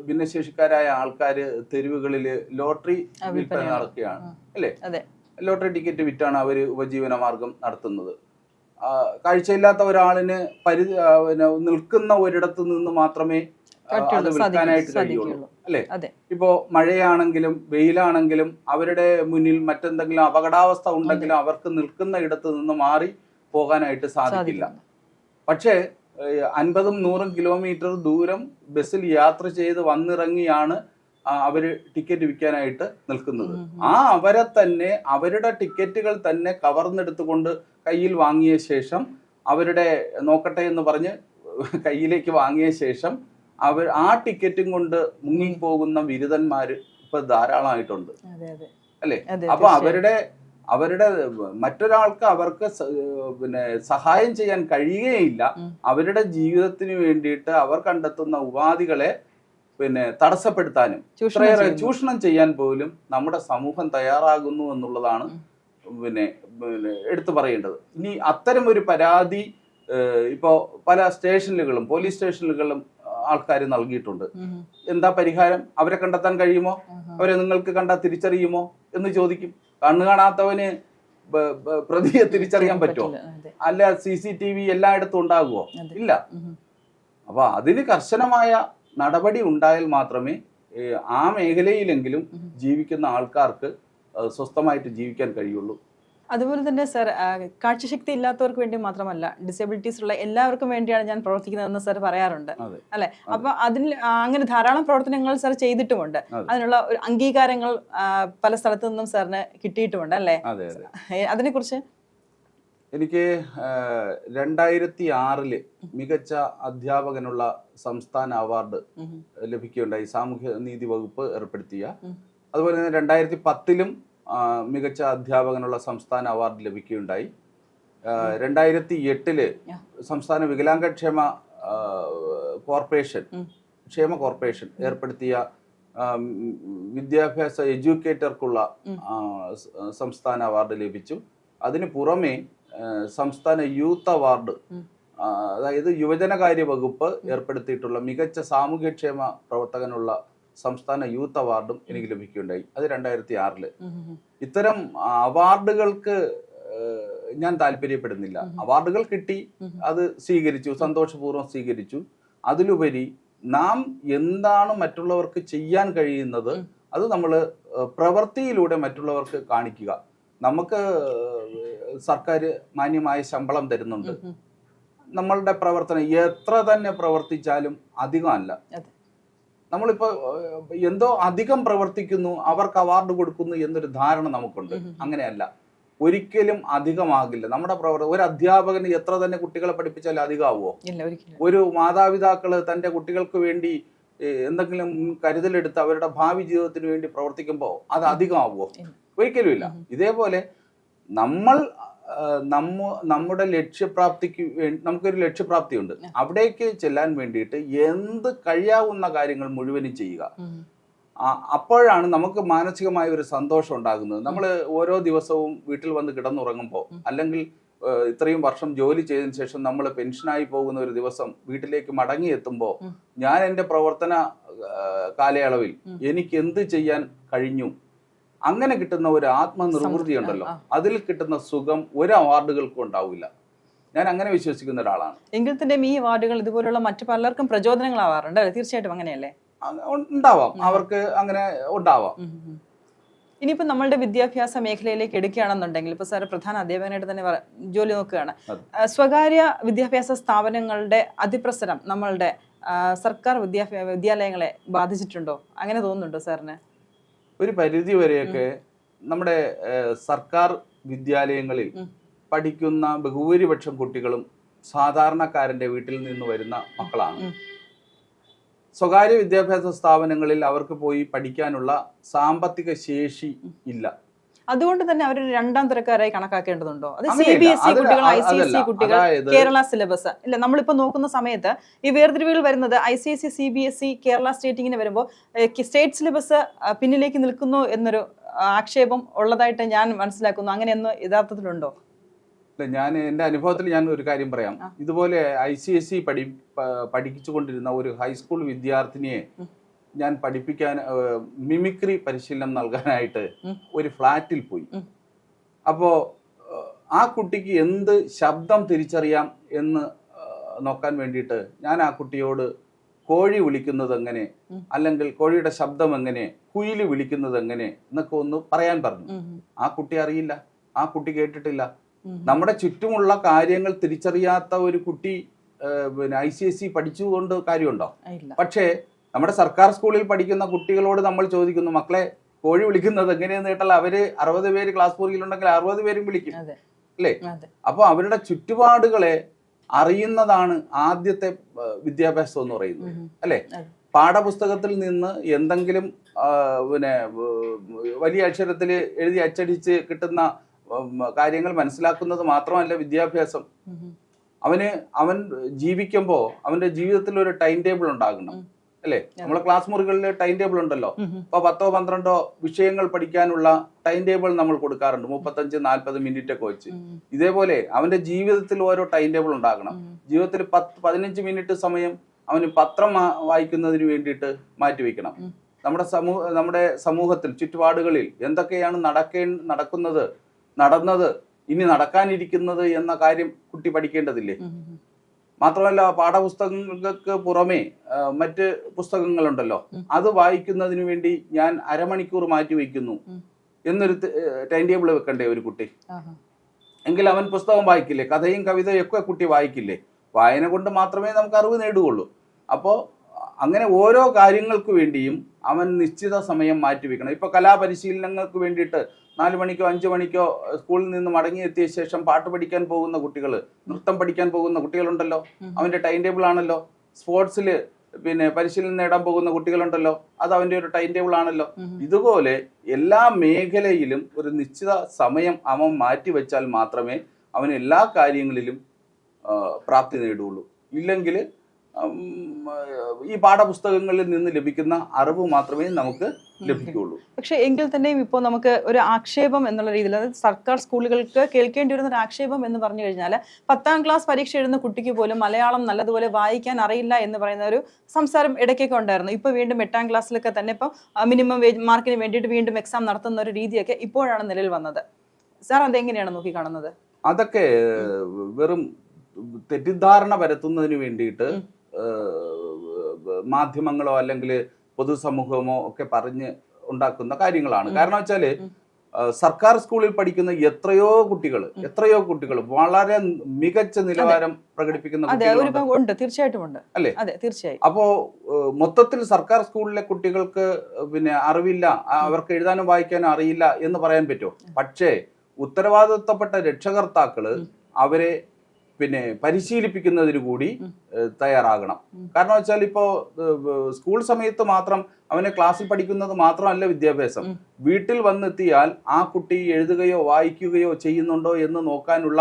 ഭിന്നശേഷിക്കാരായ ആൾക്കാര് തെരുവുകളിൽ ലോട്ടറി വിൽപ്പന നടക്കുകയാണ് അല്ലേ? ലോട്ടറി ടിക്കറ്റ് വിറ്റാണ് അവര് ഉപജീവന മാർഗം നടത്തുന്നത്. കാഴ്ചയില്ലാത്ത ഒരാളിന് നിൽക്കുന്ന ഒരിടത്ത് നിന്ന് മാത്രമേ അത് വിൽക്കാനായിട്ട് കഴിയുള്ളൂ അല്ലേ? ഇപ്പോ മഴയാണെങ്കിലും വെയിലാണെങ്കിലും അവരുടെ മുന്നിൽ മറ്റെന്തെങ്കിലും അപകടാവസ്ഥ ഉണ്ടെങ്കിലും അവർക്ക് നിൽക്കുന്ന ഇടത്ത് നിന്ന് മാറി പോകാനായിട്ട് സാധിക്കില്ല. പക്ഷേ 50-100 കിലോമീറ്റർ ദൂരം ബസ്സിൽ യാത്ര ചെയ്ത് വന്നിറങ്ങിയാണ് അവര് ടിക്കറ്റ് വിൽക്കാനായിട്ട് നിൽക്കുന്നത്. അവരെ തന്നെ അവരുടെ ടിക്കറ്റുകൾ തന്നെ കവർന്നെടുത്തുകൊണ്ട് കയ്യിൽ വാങ്ങിയ ശേഷം അവരുടെ നോക്കട്ടെ എന്ന് പറഞ്ഞ് കയ്യിലേക്ക് വാങ്ങിയ ശേഷം ആ ടിക്കറ്റും കൊണ്ട് മുങ്ങിപ്പോകുന്ന ബിരുദന്മാര് ഇപ്പൊ ധാരാളമായിട്ടുണ്ട് അല്ലേ? അപ്പൊ അവരുടെ മറ്റൊരാൾക്ക് അവർക്ക് സഹായം ചെയ്യാൻ കഴിയുകയില്ല. അവരുടെ ജീവിതത്തിന് വേണ്ടിയിട്ട് അവർ കണ്ടെത്തുന്ന ഉപാധികളെ തടസ്സപ്പെടുത്താനും ചൂഷണം ചെയ്യാൻ പോലും നമ്മുടെ സമൂഹം തയ്യാറാകുന്നു എന്നുള്ളതാണ് എടുത്തു പറയേണ്ടത്. ഇനി അത്തരം ഒരു പരാതി ഇപ്പോ പല സ്റ്റേഷനുകളും പോലീസ് സ്റ്റേഷനുകളും ആൾക്കാർ നൽകിയിട്ടുണ്ട്. എന്താ പരിഹാരം? അവരെ കണ്ടെത്താൻ കഴിയുമോ? അവരെ നിങ്ങൾക്ക് കണ്ടാൽ തിരിച്ചറിയുമോ എന്ന് ചോദിക്കും. കണ്ണു കാണാത്തവന് പ്രതിയെ തിരിച്ചറിയാൻ പറ്റുമോ? അല്ല CCTV എല്ലായിടത്തും ഉണ്ടാകുമോ? ഇല്ല. അപ്പൊ അതിന് കർശനമായ നടപടി ഉണ്ടായാൽ മാത്രമേ ആ മേഖലയിലെങ്കിലും ജീവിക്കുന്ന ആൾക്കാർക്ക് സ്വസ്ഥമായിട്ട് ജീവിക്കാൻ കഴിയുള്ളൂ. അതുപോലെ തന്നെ സർ, കാഴ്ചശക്തി ഇല്ലാത്തവർക്ക് വേണ്ടി മാത്രമല്ല, ഡിസബിലിറ്റീസ് ഉള്ള എല്ലാവർക്കും വേണ്ടിയാണ് ഞാൻ പ്രവർത്തിക്കുന്നതെന്ന് സർ പറയാറുണ്ട്, അല്ലെ? അപ്പൊ അതിൽ അങ്ങനെ ധാരാളം പ്രവർത്തനങ്ങൾ സർ ചെയ്തിട്ടുമുണ്ട്. അതിനുള്ള ഒരു അംഗീകാരങ്ങൾ പല സ്ഥലത്തു നിന്നും സാറിന് കിട്ടിയിട്ടുമുണ്ട്, അല്ലെ? അതിനെ കുറിച്ച് എനിക്ക് 2006 മികച്ച അധ്യാപകനുള്ള സംസ്ഥാന അവാർഡ് ലഭിക്കുകയുണ്ടായി, സാമൂഹ്യ നീതി വകുപ്പ് ഏർപ്പെടുത്തിയ. അതുപോലെ തന്നെ 2010 മികച്ച അധ്യാപകനുള്ള സംസ്ഥാന അവാർഡ് ലഭിക്കുകയുണ്ടായി. 2008 സംസ്ഥാന വികലാംഗക്ഷേമ കോർപ്പറേഷൻ ഏർപ്പെടുത്തിയ വിദ്യാഭ്യാസ എഡ്യൂക്കേറ്റർക്കുള്ള സംസ്ഥാന അവാർഡ് ലഭിച്ചു. അതിന് പുറമെ സംസ്ഥാന യൂത്ത് അവാർഡ്, അതായത് യുവജനകാര്യ വകുപ്പ് ഏർപ്പെടുത്തിയിട്ടുള്ള മികച്ച സാമൂഹ്യക്ഷേമ പ്രവർത്തകനുള്ള സംസ്ഥാന യൂത്ത് അവാർഡും എനിക്ക് ലഭിക്കുകയുണ്ടായി. അത് 2006. ഇത്തരം അവാർഡുകൾക്ക് ഞാൻ താല്പര്യപ്പെടുന്നില്ല. അവാർഡുകൾ കിട്ടി, അത് സ്വീകരിച്ചു, സന്തോഷപൂർവ്വം സ്വീകരിച്ചു. അതിലുപരി നാം എന്താണ് മറ്റുള്ളവർക്ക് ചെയ്യാൻ കഴിയുന്നത് അത് നമ്മൾ പ്രവൃത്തിയിലൂടെ മറ്റുള്ളവർക്ക് കാണിക്കുക. നമുക്ക് സർക്കാർ മാന്യമായ ശമ്പളം തരുന്നുണ്ട്. നമ്മളുടെ പ്രവർത്തനം എത്ര തന്നെ പ്രവർത്തിച്ചാലും അധികമല്ല. നമ്മളിപ്പോൾ എന്തോ അധികം പ്രവർത്തിക്കുന്നു, അവർക്ക് അവാർഡ് കൊടുക്കുന്നു എന്നൊരു ധാരണ നമുക്കുണ്ട്. അങ്ങനെയല്ല, ഒരിക്കലും അധികമാകില്ല നമ്മുടെ പ്രവർത്തനം. ഒരു അധ്യാപകന് എത്ര തന്നെ കുട്ടികളെ പഠിപ്പിച്ചാലും അധികമാവുമോ? ഒരു മാതാപിതാക്കള് തൻ്റെ കുട്ടികൾക്ക് വേണ്ടി എന്തെങ്കിലും കരുതലെടുത്ത് അവരുടെ ഭാവി ജീവിതത്തിന് വേണ്ടി പ്രവർത്തിക്കുമ്പോൾ അത് അധികമാവുമോ? ഒരിക്കലും ഇല്ല. ഇതേപോലെ നമ്മുടെ ലക്ഷ്യപ്രാപ്തിക്ക് വേണ്ടി നമുക്കൊരു ലക്ഷ്യപ്രാപ്തിയുണ്ട്. അവിടേക്ക് ചെല്ലാൻ വേണ്ടിയിട്ട് എന്ത് കഴിയാവുന്ന കാര്യങ്ങൾ മുഴുവനും ചെയ്യുക. അപ്പോഴാണ് നമുക്ക് മാനസികമായ ഒരു സന്തോഷം ഉണ്ടാകുന്നത്. നമ്മൾ ഓരോ ദിവസവും വീട്ടിൽ വന്ന് കിടന്നുറങ്ങുമ്പോൾ, അല്ലെങ്കിൽ ഇത്രയും വർഷം ജോലി ചെയ്തതിനു ശേഷം നമ്മൾ പെൻഷനായി പോകുന്ന ഒരു ദിവസം വീട്ടിലേക്ക് മടങ്ങിയെത്തുമ്പോൾ, ഞാൻ എൻ്റെ പ്രവർത്തന കാലയളവിൽ എനിക്ക് എന്ത് ചെയ്യാൻ കഴിഞ്ഞു, അങ്ങനെ കിട്ടുന്ന ഒരു ആത്മനിർവൃത്തി ഉണ്ടല്ലോ, അതിൽ കിട്ടുന്ന സുഖം ഒരു അവാർഡുകൾക്കും ഉണ്ടാവില്ല. ഞാൻ അങ്ങനെ വിശ്വസിക്കുന്ന ഒരാളാണ്. എങ്കിൽ തന്നെ ഈ അവാർഡുകൾ ഇതുപോലുള്ള മറ്റു പലർക്കും പ്രചോദനങ്ങളാവാറുണ്ട്. തീർച്ചയായിട്ടും അങ്ങനെയല്ലേ? ഉണ്ടാവാം, അവർക്ക് അങ്ങനെ ഉണ്ടാവാം. ഇനിയിപ്പോ നമ്മളുടെ വിദ്യാഭ്യാസ മേഖലയിലേക്ക് എടുക്കുകയാണെന്നുണ്ടെങ്കിൽ, ഇപ്പൊ സാറ് പ്രധാന അധ്യാപകനായിട്ട് തന്നെ ജോലി നോക്കുകയാണ്. സ്വകാര്യ വിദ്യാഭ്യാസ സ്ഥാപനങ്ങളുടെ അതിപ്രസരം നമ്മളുടെ സർക്കാർ വിദ്യാലയങ്ങളെ ബാധിച്ചിട്ടുണ്ടോ? അങ്ങനെ തോന്നുന്നുണ്ടോ സാറിന്? ഒരു പരിധി വരെയൊക്കെ നമ്മുടെ സർക്കാർ വിദ്യാലയങ്ങളിൽ പഠിക്കുന്ന ബഹുഭൂരിപക്ഷം കുട്ടികളും സാധാരണക്കാരന്റെ വീട്ടിൽ നിന്ന് വരുന്ന മക്കളാണ്. സ്വകാര്യ വിദ്യാഭ്യാസ സ്ഥാപനങ്ങളിൽ അവർക്ക് പോയി പഠിക്കാനുള്ള സാമ്പത്തിക ശേഷി ഇല്ല. അതുകൊണ്ട് തന്നെ അവർ രണ്ടാം തരക്കാരായി കണക്കാക്കേണ്ടതുണ്ടോ? അത് CBSE കുട്ടികൾ, ICSE കുട്ടികൾ, കേരള സിലബസ് ഇല്ല. നമ്മളിപ്പോ നോക്കുന്ന സമയത്ത് ഈ വേർതിരിവുകൾ വരുന്നത് ICSE, CBSE, കേരള സ്റ്റേറ്റ് ഇങ്ങനെ വരുമ്പോൾ സ്റ്റേറ്റ് സിലബസ് പിന്നിലേക്ക് നിൽക്കുന്നു എന്നൊരു ആക്ഷേപം ഉള്ളതായിട്ട് ഞാൻ മനസ്സിലാക്കുന്നു. അങ്ങനെയൊന്നും യഥാർത്ഥത്തിലുണ്ടോ? ഞാൻ എൻ്റെ അനുഭവത്തിൽ ഞാൻ ഒരു കാര്യം പറയാം. ഇതുപോലെ ICSE പഠിച്ചുകൊണ്ടിരുന്ന ഒരു ഹൈസ്കൂൾ വിദ്യാർത്ഥിനിയെ ഞാൻ പഠിപ്പിക്കാൻ മിമിക്രി പരിശീലനം നൽകാനായിട്ട് ഒരു ഫ്ലാറ്റിൽ പോയി. അപ്പോൾ ആ കുട്ടിക്ക് എന്ത് ശബ്ദം തിരിച്ചറിയാം എന്ന് നോക്കാൻ വേണ്ടിയിട്ട് ഞാൻ ആ കുട്ടിയോട് കോഴി വിളിക്കുന്നത് എങ്ങനെ, അല്ലെങ്കിൽ കോഴിയുടെ ശബ്ദം എങ്ങനെ, കുയില് വിളിക്കുന്നത് എങ്ങനെ എന്നൊക്കെ ഒന്ന് പറയാൻ പറഞ്ഞു. ആ കുട്ടി അറിയില്ല, ആ കുട്ടി കേട്ടിട്ടില്ല. നമ്മുടെ ചുറ്റുമുള്ള കാര്യങ്ങൾ തിരിച്ചറിയാത്ത ഒരു കുട്ടി ICSE പഠിച്ചുകൊണ്ട് കാര്യമുണ്ടോ? പക്ഷേ നമ്മുടെ സർക്കാർ സ്കൂളിൽ പഠിക്കുന്ന കുട്ടികളോട് നമ്മൾ ചോദിക്കുന്നു, മക്കളെ കോഴി വിളിക്കുന്നത് എങ്ങനെയെന്ന് കേട്ടാൽ അവര് 60 പേര് ക്ലാസ് മുറിയിലുണ്ടെങ്കിൽ 60 പേരും വിളിക്കും, അല്ലേ? അപ്പൊ അവരുടെ ചുറ്റുപാടുകളെ അറിയുന്നതാണ് ആദ്യത്തെ വിദ്യാഭ്യാസം എന്ന് പറയുന്നത്, അല്ലെ? പാഠപുസ്തകത്തിൽ നിന്ന് എന്തെങ്കിലും വലിയ അക്ഷരത്തിൽ എഴുതി അച്ചടിച്ച് കിട്ടുന്ന കാര്യങ്ങൾ മനസ്സിലാക്കുന്നത് മാത്രമല്ല വിദ്യാഭ്യാസം. അവൻ ജീവിക്കുമ്പോൾ അവന്റെ ജീവിതത്തിൽ ഒരു ടൈം ടേബിൾ ഉണ്ടാകണം, അല്ലേ? നമ്മളെ ക്ലാസ് മുറികളിൽ ടൈം ടേബിൾ ഉണ്ടല്ലോ. ഇപ്പൊ 10-12 വിഷയങ്ങൾ പഠിക്കാനുള്ള ടൈം ടേബിൾ നമ്മൾ കൊടുക്കാറുണ്ട്, 35-40 മിനിറ്റ് ഒക്കെ വെച്ച്. ഇതേപോലെ അവന്റെ ജീവിതത്തിൽ ഓരോ ടൈം ടേബിൾ ഉണ്ടാകണം. ജീവിതത്തിൽ 10-15 മിനിറ്റ് സമയം അവന് പത്രം വായിക്കുന്നതിന് വേണ്ടിയിട്ട് മാറ്റിവെക്കണം. നമ്മുടെ സമൂഹത്തിൽ ചുറ്റുപാടുകളിൽ എന്തൊക്കെയാണ് നടന്നത്, ഇനി നടക്കാനിരിക്കുന്നത് എന്ന കാര്യം കുട്ടി പഠിക്കേണ്ടതില്ലേ? മാത്രമല്ല, പാഠപുസ്തകങ്ങൾക്ക് പുറമേ മറ്റ് പുസ്തകങ്ങളുണ്ടല്ലോ, അത് വായിക്കുന്നതിന് വേണ്ടി ഞാൻ അരമണിക്കൂർ മാറ്റി വയ്ക്കുന്നു എന്നൊരു ടൈം ടേബിൾ വെക്കണ്ടേ ഒരു കുട്ടി? എങ്കിൽ അവൻ പുസ്തകം വായിക്കില്ലേ? കഥയും കവിതയും ഒക്കെ കുട്ടി വായിക്കില്ലേ? വായന കൊണ്ട് മാത്രമേ നമുക്ക് അറിവ് നേടുകയുള്ളൂ. അപ്പോൾ അങ്ങനെ ഓരോ കാര്യങ്ങൾക്ക് വേണ്ടിയും അവൻ നിശ്ചിത സമയം മാറ്റിവെക്കണം. ഇപ്പോൾ കലാപരിശീലനങ്ങൾക്ക് വേണ്ടിയിട്ട് 4 മണിക്കോ 5 മണിക്കോ സ്കൂളിൽ നിന്ന് മടങ്ങിയെത്തിയ ശേഷം പാട്ട് പഠിക്കാൻ പോകുന്ന കുട്ടികൾ, നൃത്തം പഠിക്കാൻ പോകുന്ന കുട്ടികളുണ്ടല്ലോ, അവൻ്റെ ടൈം ടേബിൾ ആണല്ലോ. സ്പോർട്സിൽ പരിശീലനം നേടാൻ പോകുന്ന കുട്ടികളുണ്ടല്ലോ, അത് അവൻ്റെ ഒരു ടൈം ടേബിൾ ആണല്ലോ. ഇതുപോലെ എല്ലാ മേഖലയിലും ഒരു നിശ്ചിത സമയം അവൻ മാറ്റിവെച്ചാൽ മാത്രമേ അവൻ എല്ലാ കാര്യങ്ങളിലും പ്രാപ്തി നേടുകയുള്ളൂ. ഇല്ലെങ്കിൽ ഈ പാഠപുസ്തകങ്ങളിൽ നിന്ന് ലഭിക്കുന്ന അറിവ് മാത്രമേ നമുക്ക് ലഭിക്കുകയുള്ളൂ. പക്ഷെ എങ്കിൽ തന്നെയും ഇപ്പോൾ നമുക്ക് ഒരു ആക്ഷേപം എന്നുള്ള രീതിയിൽ, അതായത് സർക്കാർ സ്കൂളുകൾക്ക് കേൾക്കേണ്ടി വരുന്ന ഒരു ആക്ഷേപം എന്ന് പറഞ്ഞു കഴിഞ്ഞാൽ 10ാം ക്ലാസ് പരീക്ഷ എഴുതുന്ന കുട്ടിക്ക് പോലും മലയാളം നല്ലതുപോലെ വായിക്കാൻ അറിയില്ല എന്ന് പറയുന്ന ഒരു സംസാരം ഇടയ്ക്കൊക്കെ ഉണ്ടായിരുന്നു. ഇപ്പോൾ വീണ്ടും 8ാം ക്ലാസ്സിലൊക്കെ തന്നെ ഇപ്പം മിനിമം മാർക്കിന് വേണ്ടിയിട്ട് വീണ്ടും എക്സാം നടത്തുന്ന ഒരു രീതിയൊക്കെ ഇപ്പോഴാണ് നിലവിൽ വന്നത്. സാർ അതെങ്ങനെയാണ് നോക്കിക്കാണുന്നത്? അതൊക്കെ വെറും തെറ്റിദ്ധാരണ പരത്തുന്നതിന് വേണ്ടിയിട്ട് മാധ്യമങ്ങളോ അല്ലെങ്കിൽ പൊതുസമൂഹമോ ഒക്കെ പറഞ്ഞ് ഉണ്ടാക്കുന്ന കാര്യങ്ങളാണ്. കാരണം വെച്ചാല് സർക്കാർ സ്കൂളിൽ പഠിക്കുന്ന എത്രയോ കുട്ടികൾ വളരെ മികച്ച നിലവാരം പ്രകടിപ്പിക്കുന്ന കുട്ടികളുണ്ട്. തീർച്ചയായിട്ടും ഉണ്ട് അല്ലേ? അതെ, തീർച്ചയായും. അപ്പോ മൊത്തത്തിൽ സർക്കാർ സ്കൂളിലെ കുട്ടികൾക്ക് അറിവില്ല, അവർക്ക് എഴുതാനും വായിക്കാനും അറിയില്ല എന്ന് പറയാൻ പറ്റുമോ? പക്ഷേ ഉത്തരവാദിത്തപ്പെട്ട രക്ഷകർത്താക്കള് അവരെ പരിശീലിപ്പിക്കുന്നതിന് കൂടി തയ്യാറാകണം. കാരണം വെച്ചാൽ ഇപ്പോ സ്കൂൾ സമയത്ത് മാത്രം അവനെ ക്ലാസ്സിൽ പഠിക്കുന്നത് മാത്രമല്ല വിദ്യാഭ്യാസം. വീട്ടിൽ വന്നെത്തിയാൽ ആ കുട്ടി എഴുതുകയോ വായിക്കുകയോ ചെയ്യുന്നുണ്ടോ എന്ന് നോക്കാനുള്ള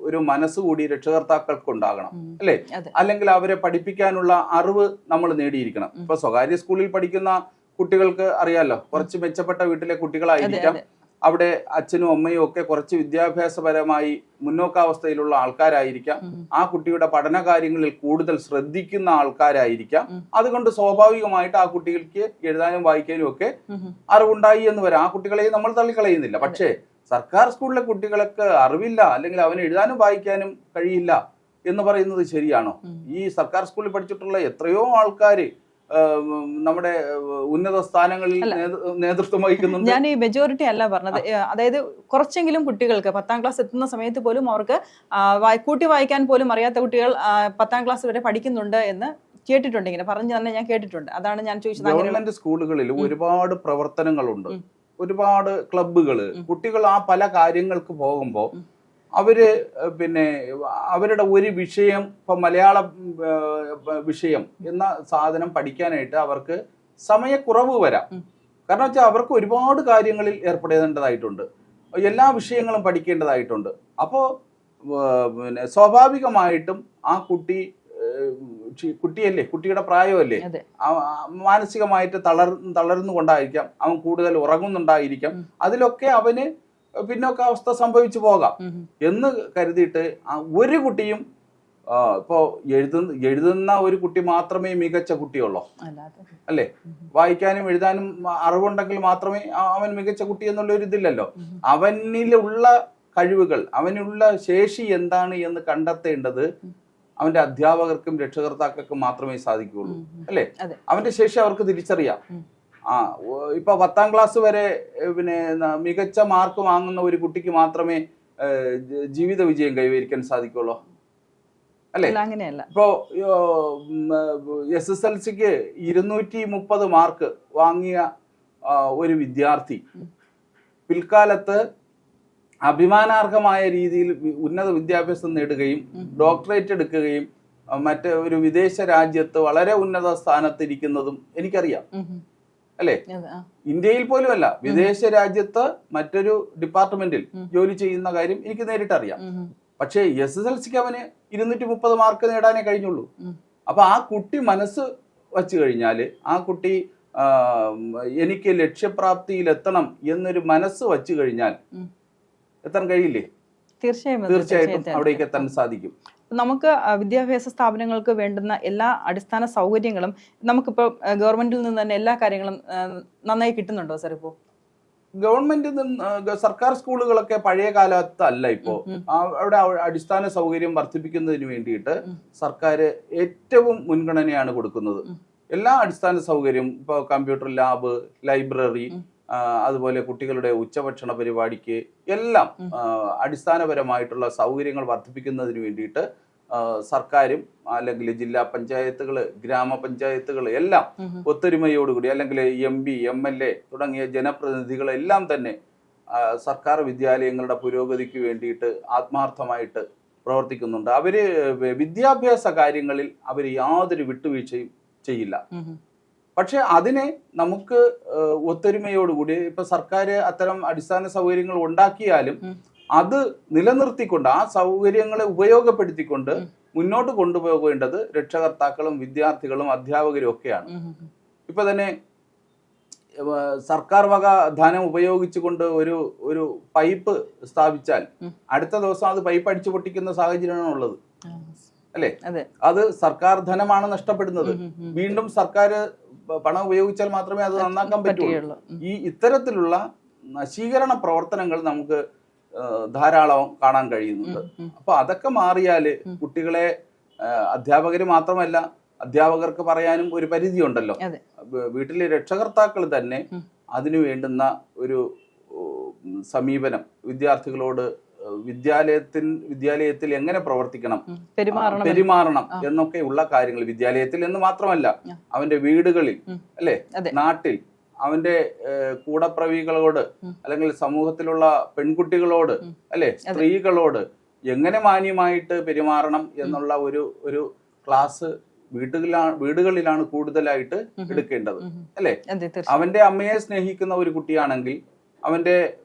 ഒരു മനസ്സുകൂടി രക്ഷകർത്താക്കൾക്ക് ഉണ്ടാകണം, അല്ലേ? അല്ലെങ്കിൽ അവരെ പഠിപ്പിക്കാനുള്ള അറിവ് നമ്മൾ നേടിയിരിക്കണം. ഇപ്പൊ സ്വകാര്യ സ്കൂളിൽ പഠിക്കുന്ന കുട്ടികൾക്ക് അറിയാലോ, കുറച്ച് മെച്ചപ്പെട്ട വീട്ടിലെ കുട്ടികളായിരിക്കാം. അവിടെ അച്ഛനും അമ്മയും ഒക്കെ കുറച്ച് വിദ്യാഭ്യാസപരമായി മുന്നോക്കാവസ്ഥയിലുള്ള ആൾക്കാരായിരിക്കാം. ആ കുട്ടിയുടെ പഠന കാര്യങ്ങളിൽ കൂടുതൽ ശ്രദ്ധിക്കുന്ന ആൾക്കാരായിരിക്കാം. അതുകൊണ്ട് സ്വാഭാവികമായിട്ട് ആ കുട്ടികൾക്ക് എഴുതാനും വായിക്കാനും ഒക്കെ അറിവുണ്ടായി എന്ന് വരാം. ആ കുട്ടികളെ നമ്മൾ തള്ളിക്കളയുന്നില്ല. പക്ഷേ സർക്കാർ സ്കൂളിലെ കുട്ടികൾക്ക് അറിവില്ല, അല്ലെങ്കിൽ അവന് എഴുതാനും വായിക്കാനും കഴിയില്ല എന്ന് പറയുന്നത് ശരിയാണോ? ഈ സർക്കാർ സ്കൂളിൽ പഠിച്ചിട്ടുള്ള എത്രയോ ആൾക്കാര് നമ്മുടെ ഉന്നത സ്ഥാനങ്ങളിൽ നേതൃത്വം വഹിക്കുന്നുണ്ട്. ഞാൻ ഈ മെജോറിറ്റി അല്ല പറഞ്ഞത്. അതായത് കുറച്ചെങ്കിലും കുട്ടികൾക്ക് 10ാം ക്ലാസ് എത്തുന്ന സമയത്ത് പോലും അവർക്ക് കൂട്ടി വായിക്കാൻ പോലും അറിയാത്ത കുട്ടികൾ 10ാം ക്ലാസ് വരെ പഠിക്കുന്നുണ്ട് എന്ന് കേട്ടിട്ടുണ്ട്. ഇങ്ങനെ പറഞ്ഞു തന്നെ ഞാൻ കേട്ടിട്ടുണ്ട്. അതാണ് ഞാൻ ചോദിച്ചത്. ഗവൺമെന്റ് സ്കൂളുകളിൽ ഒരുപാട് പ്രവർത്തനങ്ങളുണ്ട്, ഒരുപാട് ക്ലബ്ബുകള്. കുട്ടികൾ ആ പല കാര്യങ്ങൾക്ക് പോകുമ്പോൾ അവര് അവരുടെ ഒരു വിഷയം, ഇപ്പൊ മലയാള വിഷയം എന്ന സാധനം പഠിക്കാനായിട്ട് അവർക്ക് സമയക്കുറവ് വരാം. കാരണം വെച്ചാൽ അവർക്ക് ഒരുപാട് കാര്യങ്ങളിൽ ഏർപ്പെടേണ്ടതായിട്ടുണ്ട്, എല്ലാ വിഷയങ്ങളും പഠിക്കേണ്ടതായിട്ടുണ്ട്. അപ്പോൾ സ്വാഭാവികമായിട്ടും ആ കുട്ടിയല്ലേ, കുട്ടിയുടെ പ്രായമല്ലേ, മാനസികമായിട്ട് തളർന്നുകൊണ്ടായിരിക്കാം, അവൻ കൂടുതൽ ഉറങ്ങുന്നുണ്ടായിരിക്കാം. അതിലൊക്കെ അവന് പിന്നോക്കാവസ്ഥ സംഭവിച്ചു പോകാം എന്ന് കരുതിയിട്ട് ഒരു കുട്ടിയും ഇപ്പോ എഴുതുന്ന ഒരു കുട്ടി മാത്രമേ മികച്ച കുട്ടിയുള്ളൂ, അല്ലേ? വായിക്കാനും എഴുതാനും അറിവുണ്ടെങ്കിൽ മാത്രമേ അവൻ മികച്ച കുട്ടി എന്നുള്ള ഒരു ഇതില്ലല്ലോ. അവനിലുള്ള കഴിവുകൾ, അവനുള്ള ശേഷി എന്താണ് എന്ന് കണ്ടെത്തേണ്ടത് അവന്റെ അധ്യാപകർക്കും രക്ഷകർത്താക്കൾക്കും മാത്രമേ സാധിക്കുകയുള്ളൂ, അല്ലേ? അവന്റെ ശേഷി അവർക്ക് തിരിച്ചറിയാം. ഇപ്പൊ 10ാം ക്ലാസ് വരെ മികച്ച മാർക്ക് വാങ്ങുന്ന ഒരു കുട്ടിക്ക് മാത്രമേ ജീവിത വിജയം കൈവരിക്കാൻ സാധിക്കുള്ളൂ, അല്ലേ? ഇപ്പോ SSLCക്ക് 230 മാർക്ക് വാങ്ങിയ ഒരു വിദ്യാർത്ഥി പിൽക്കാലത്ത് അഭിമാനാർഹമായ രീതിയിൽ ഉന്നത വിദ്യാഭ്യാസം നേടുകയും ഡോക്ടറേറ്റ് എടുക്കുകയും ഒരു വിദേശ രാജ്യത്ത് വളരെ ഉന്നത സ്ഥാനത്തിരിക്കുന്നതും എനിക്കറിയാം, അല്ലേ? ഇന്ത്യയിൽ പോലും അല്ല, വിദേശ രാജ്യത്ത് മറ്റൊരു ഡിപ്പാർട്ട്മെന്റിൽ ജോലി ചെയ്യുന്ന കാര്യം എനിക്ക് നേരിട്ടറിയാം. പക്ഷേ SSLCക്ക് അവന് 230 മാർക്ക് നേടാനേ കഴിഞ്ഞുള്ളൂ. അപ്പൊ ആ കുട്ടി മനസ്സ് വച്ചു കഴിഞ്ഞാല്, ആ കുട്ടി എനിക്ക് ലക്ഷ്യപ്രാപ്തിയിൽ എത്തണം എന്നൊരു മനസ്സ് വച്ചു കഴിഞ്ഞാൽ എത്താൻ കഴിയില്ലേ? തീർച്ചയായിട്ടും അവിടേക്ക് എത്താൻ സാധിക്കും. നമുക്ക് വിദ്യാഭ്യാസ സ്ഥാപനങ്ങൾക്ക് വേണ്ടുന്ന എല്ലാ അടിസ്ഥാന സൗകര്യങ്ങളും നമുക്കിപ്പോൾ ഗവൺമെന്റിൽ നിന്ന് തന്നെ എല്ലാ കാര്യങ്ങളും നന്നായി കിട്ടുന്നുണ്ടോ സാർ ഇപ്പോൾ? ഗവൺമെന്റിൽ നിന്ന് സർക്കാർ സ്കൂളുകളൊക്കെ പഴയ കാലത്തല്ല ഇപ്പോ. അവിടെ അടിസ്ഥാന സൗകര്യം വർദ്ധിപ്പിക്കുന്നതിന് വേണ്ടിയിട്ട് സർക്കാർ ഏറ്റവും മുൻഗണനയാണ് കൊടുക്കുന്നത്. എല്ലാ അടിസ്ഥാന സൗകര്യം, ഇപ്പോൾ കമ്പ്യൂട്ടർ ലാബ്, ലൈബ്രറി, അതുപോലെ കുട്ടികളുടെ ഉച്ചഭക്ഷണ പരിപാടിക്ക് എല്ലാം അടിസ്ഥാനപരമായിട്ടുള്ള സൗകര്യങ്ങൾ വർദ്ധിപ്പിക്കുന്നതിന് വേണ്ടിയിട്ട് സർക്കാരും അല്ലെങ്കിൽ ജില്ലാ പഞ്ചായത്തുകൾ, ഗ്രാമപഞ്ചായത്തുകൾ എല്ലാം ഒത്തൊരുമയോടുകൂടി, അല്ലെങ്കിൽ MP, MLA തുടങ്ങിയ ജനപ്രതിനിധികളെല്ലാം തന്നെ സർക്കാർ വിദ്യാലയങ്ങളുടെ പുരോഗതിക്ക് വേണ്ടിയിട്ട് ആത്മാർത്ഥമായിട്ട് പ്രവർത്തിക്കുന്നുണ്ട്. അവര് വിദ്യാഭ്യാസ കാര്യങ്ങളിൽ അവർ യാതൊരു വിട്ടുവീഴ്ചയും ചെയ്യില്ല. പക്ഷെ അതിനെ നമുക്ക് ഒത്തൊരുമയോടുകൂടി ഇപ്പൊ സർക്കാർ അത്തരം അടിസ്ഥാന സൗകര്യങ്ങൾ ഉണ്ടാക്കിയാലും അത് നിലനിർത്തിക്കൊണ്ട് ആ സൗകര്യങ്ങളെ ഉപയോഗപ്പെടുത്തിക്കൊണ്ട് മുന്നോട്ട് കൊണ്ടുപോകേണ്ടത് രക്ഷകർത്താക്കളും വിദ്യാർത്ഥികളും അധ്യാപകരും ഒക്കെയാണ്. ഇപ്പൊ തന്നെ സർക്കാർ വക ധനം ഉപയോഗിച്ചുകൊണ്ട് ഒരു പൈപ്പ് സ്ഥാപിച്ചാൽ അടുത്ത ദിവസം അത് പൈപ്പ് അടിച്ചു പൊട്ടിക്കുന്ന സാഹചര്യമാണ് ഉള്ളത്, അല്ലേ? അത് സർക്കാർ ധനമാണ് നഷ്ടപ്പെടുന്നത്. വീണ്ടും സർക്കാർ പണം ഉപയോഗിച്ചാൽ മാത്രമേ അത് നന്നാക്കാൻ പറ്റുള്ളൂ. ഇത്തരത്തിലുള്ള നശീകരണ പ്രവർത്തനങ്ങൾ നമുക്ക് ധാരാളം കാണാൻ കഴിയുന്നുണ്ട്. അപ്പൊ അതൊക്കെ മാറിയാല് കുട്ടികളെ, അധ്യാപകര് മാത്രമല്ല, അധ്യാപകർക്ക് പറയാനും ഒരു പരിധി ഉണ്ടല്ലോ. വീട്ടിലെ രക്ഷകർത്താക്കൾ തന്നെ അതിനു വേണ്ടുന്ന ഒരു സമീപനം വിദ്യാർത്ഥികളോട് വിദ്യാലയത്തിൽ എങ്ങനെ പ്രവർത്തിക്കണം, പെരുമാറണം എന്നൊക്കെ ഉള്ള കാര്യങ്ങൾ വിദ്യാലയത്തിൽ എന്ന് മാത്രമല്ല, അവന്റെ വീടുകളിൽ, അല്ലെ, നാട്ടിൽ അവന്റെ കൂടപ്രവികളോട്, അല്ലെങ്കിൽ സമൂഹത്തിലുള്ള പെൺകുട്ടികളോട്, അല്ലെ, സ്ത്രീകളോട് എങ്ങനെ മാന്യമായിട്ട് പെരുമാറണം എന്നുള്ള ഒരു ക്ലാസ് വീടുകളിലാണ് കൂടുതലായിട്ട് എടുക്കേണ്ടത്, അല്ലെ? അവന്റെ അമ്മയെ സ്നേഹിക്കുന്ന ഒരു കുട്ടിയാണെങ്കിൽ, അവന്റെ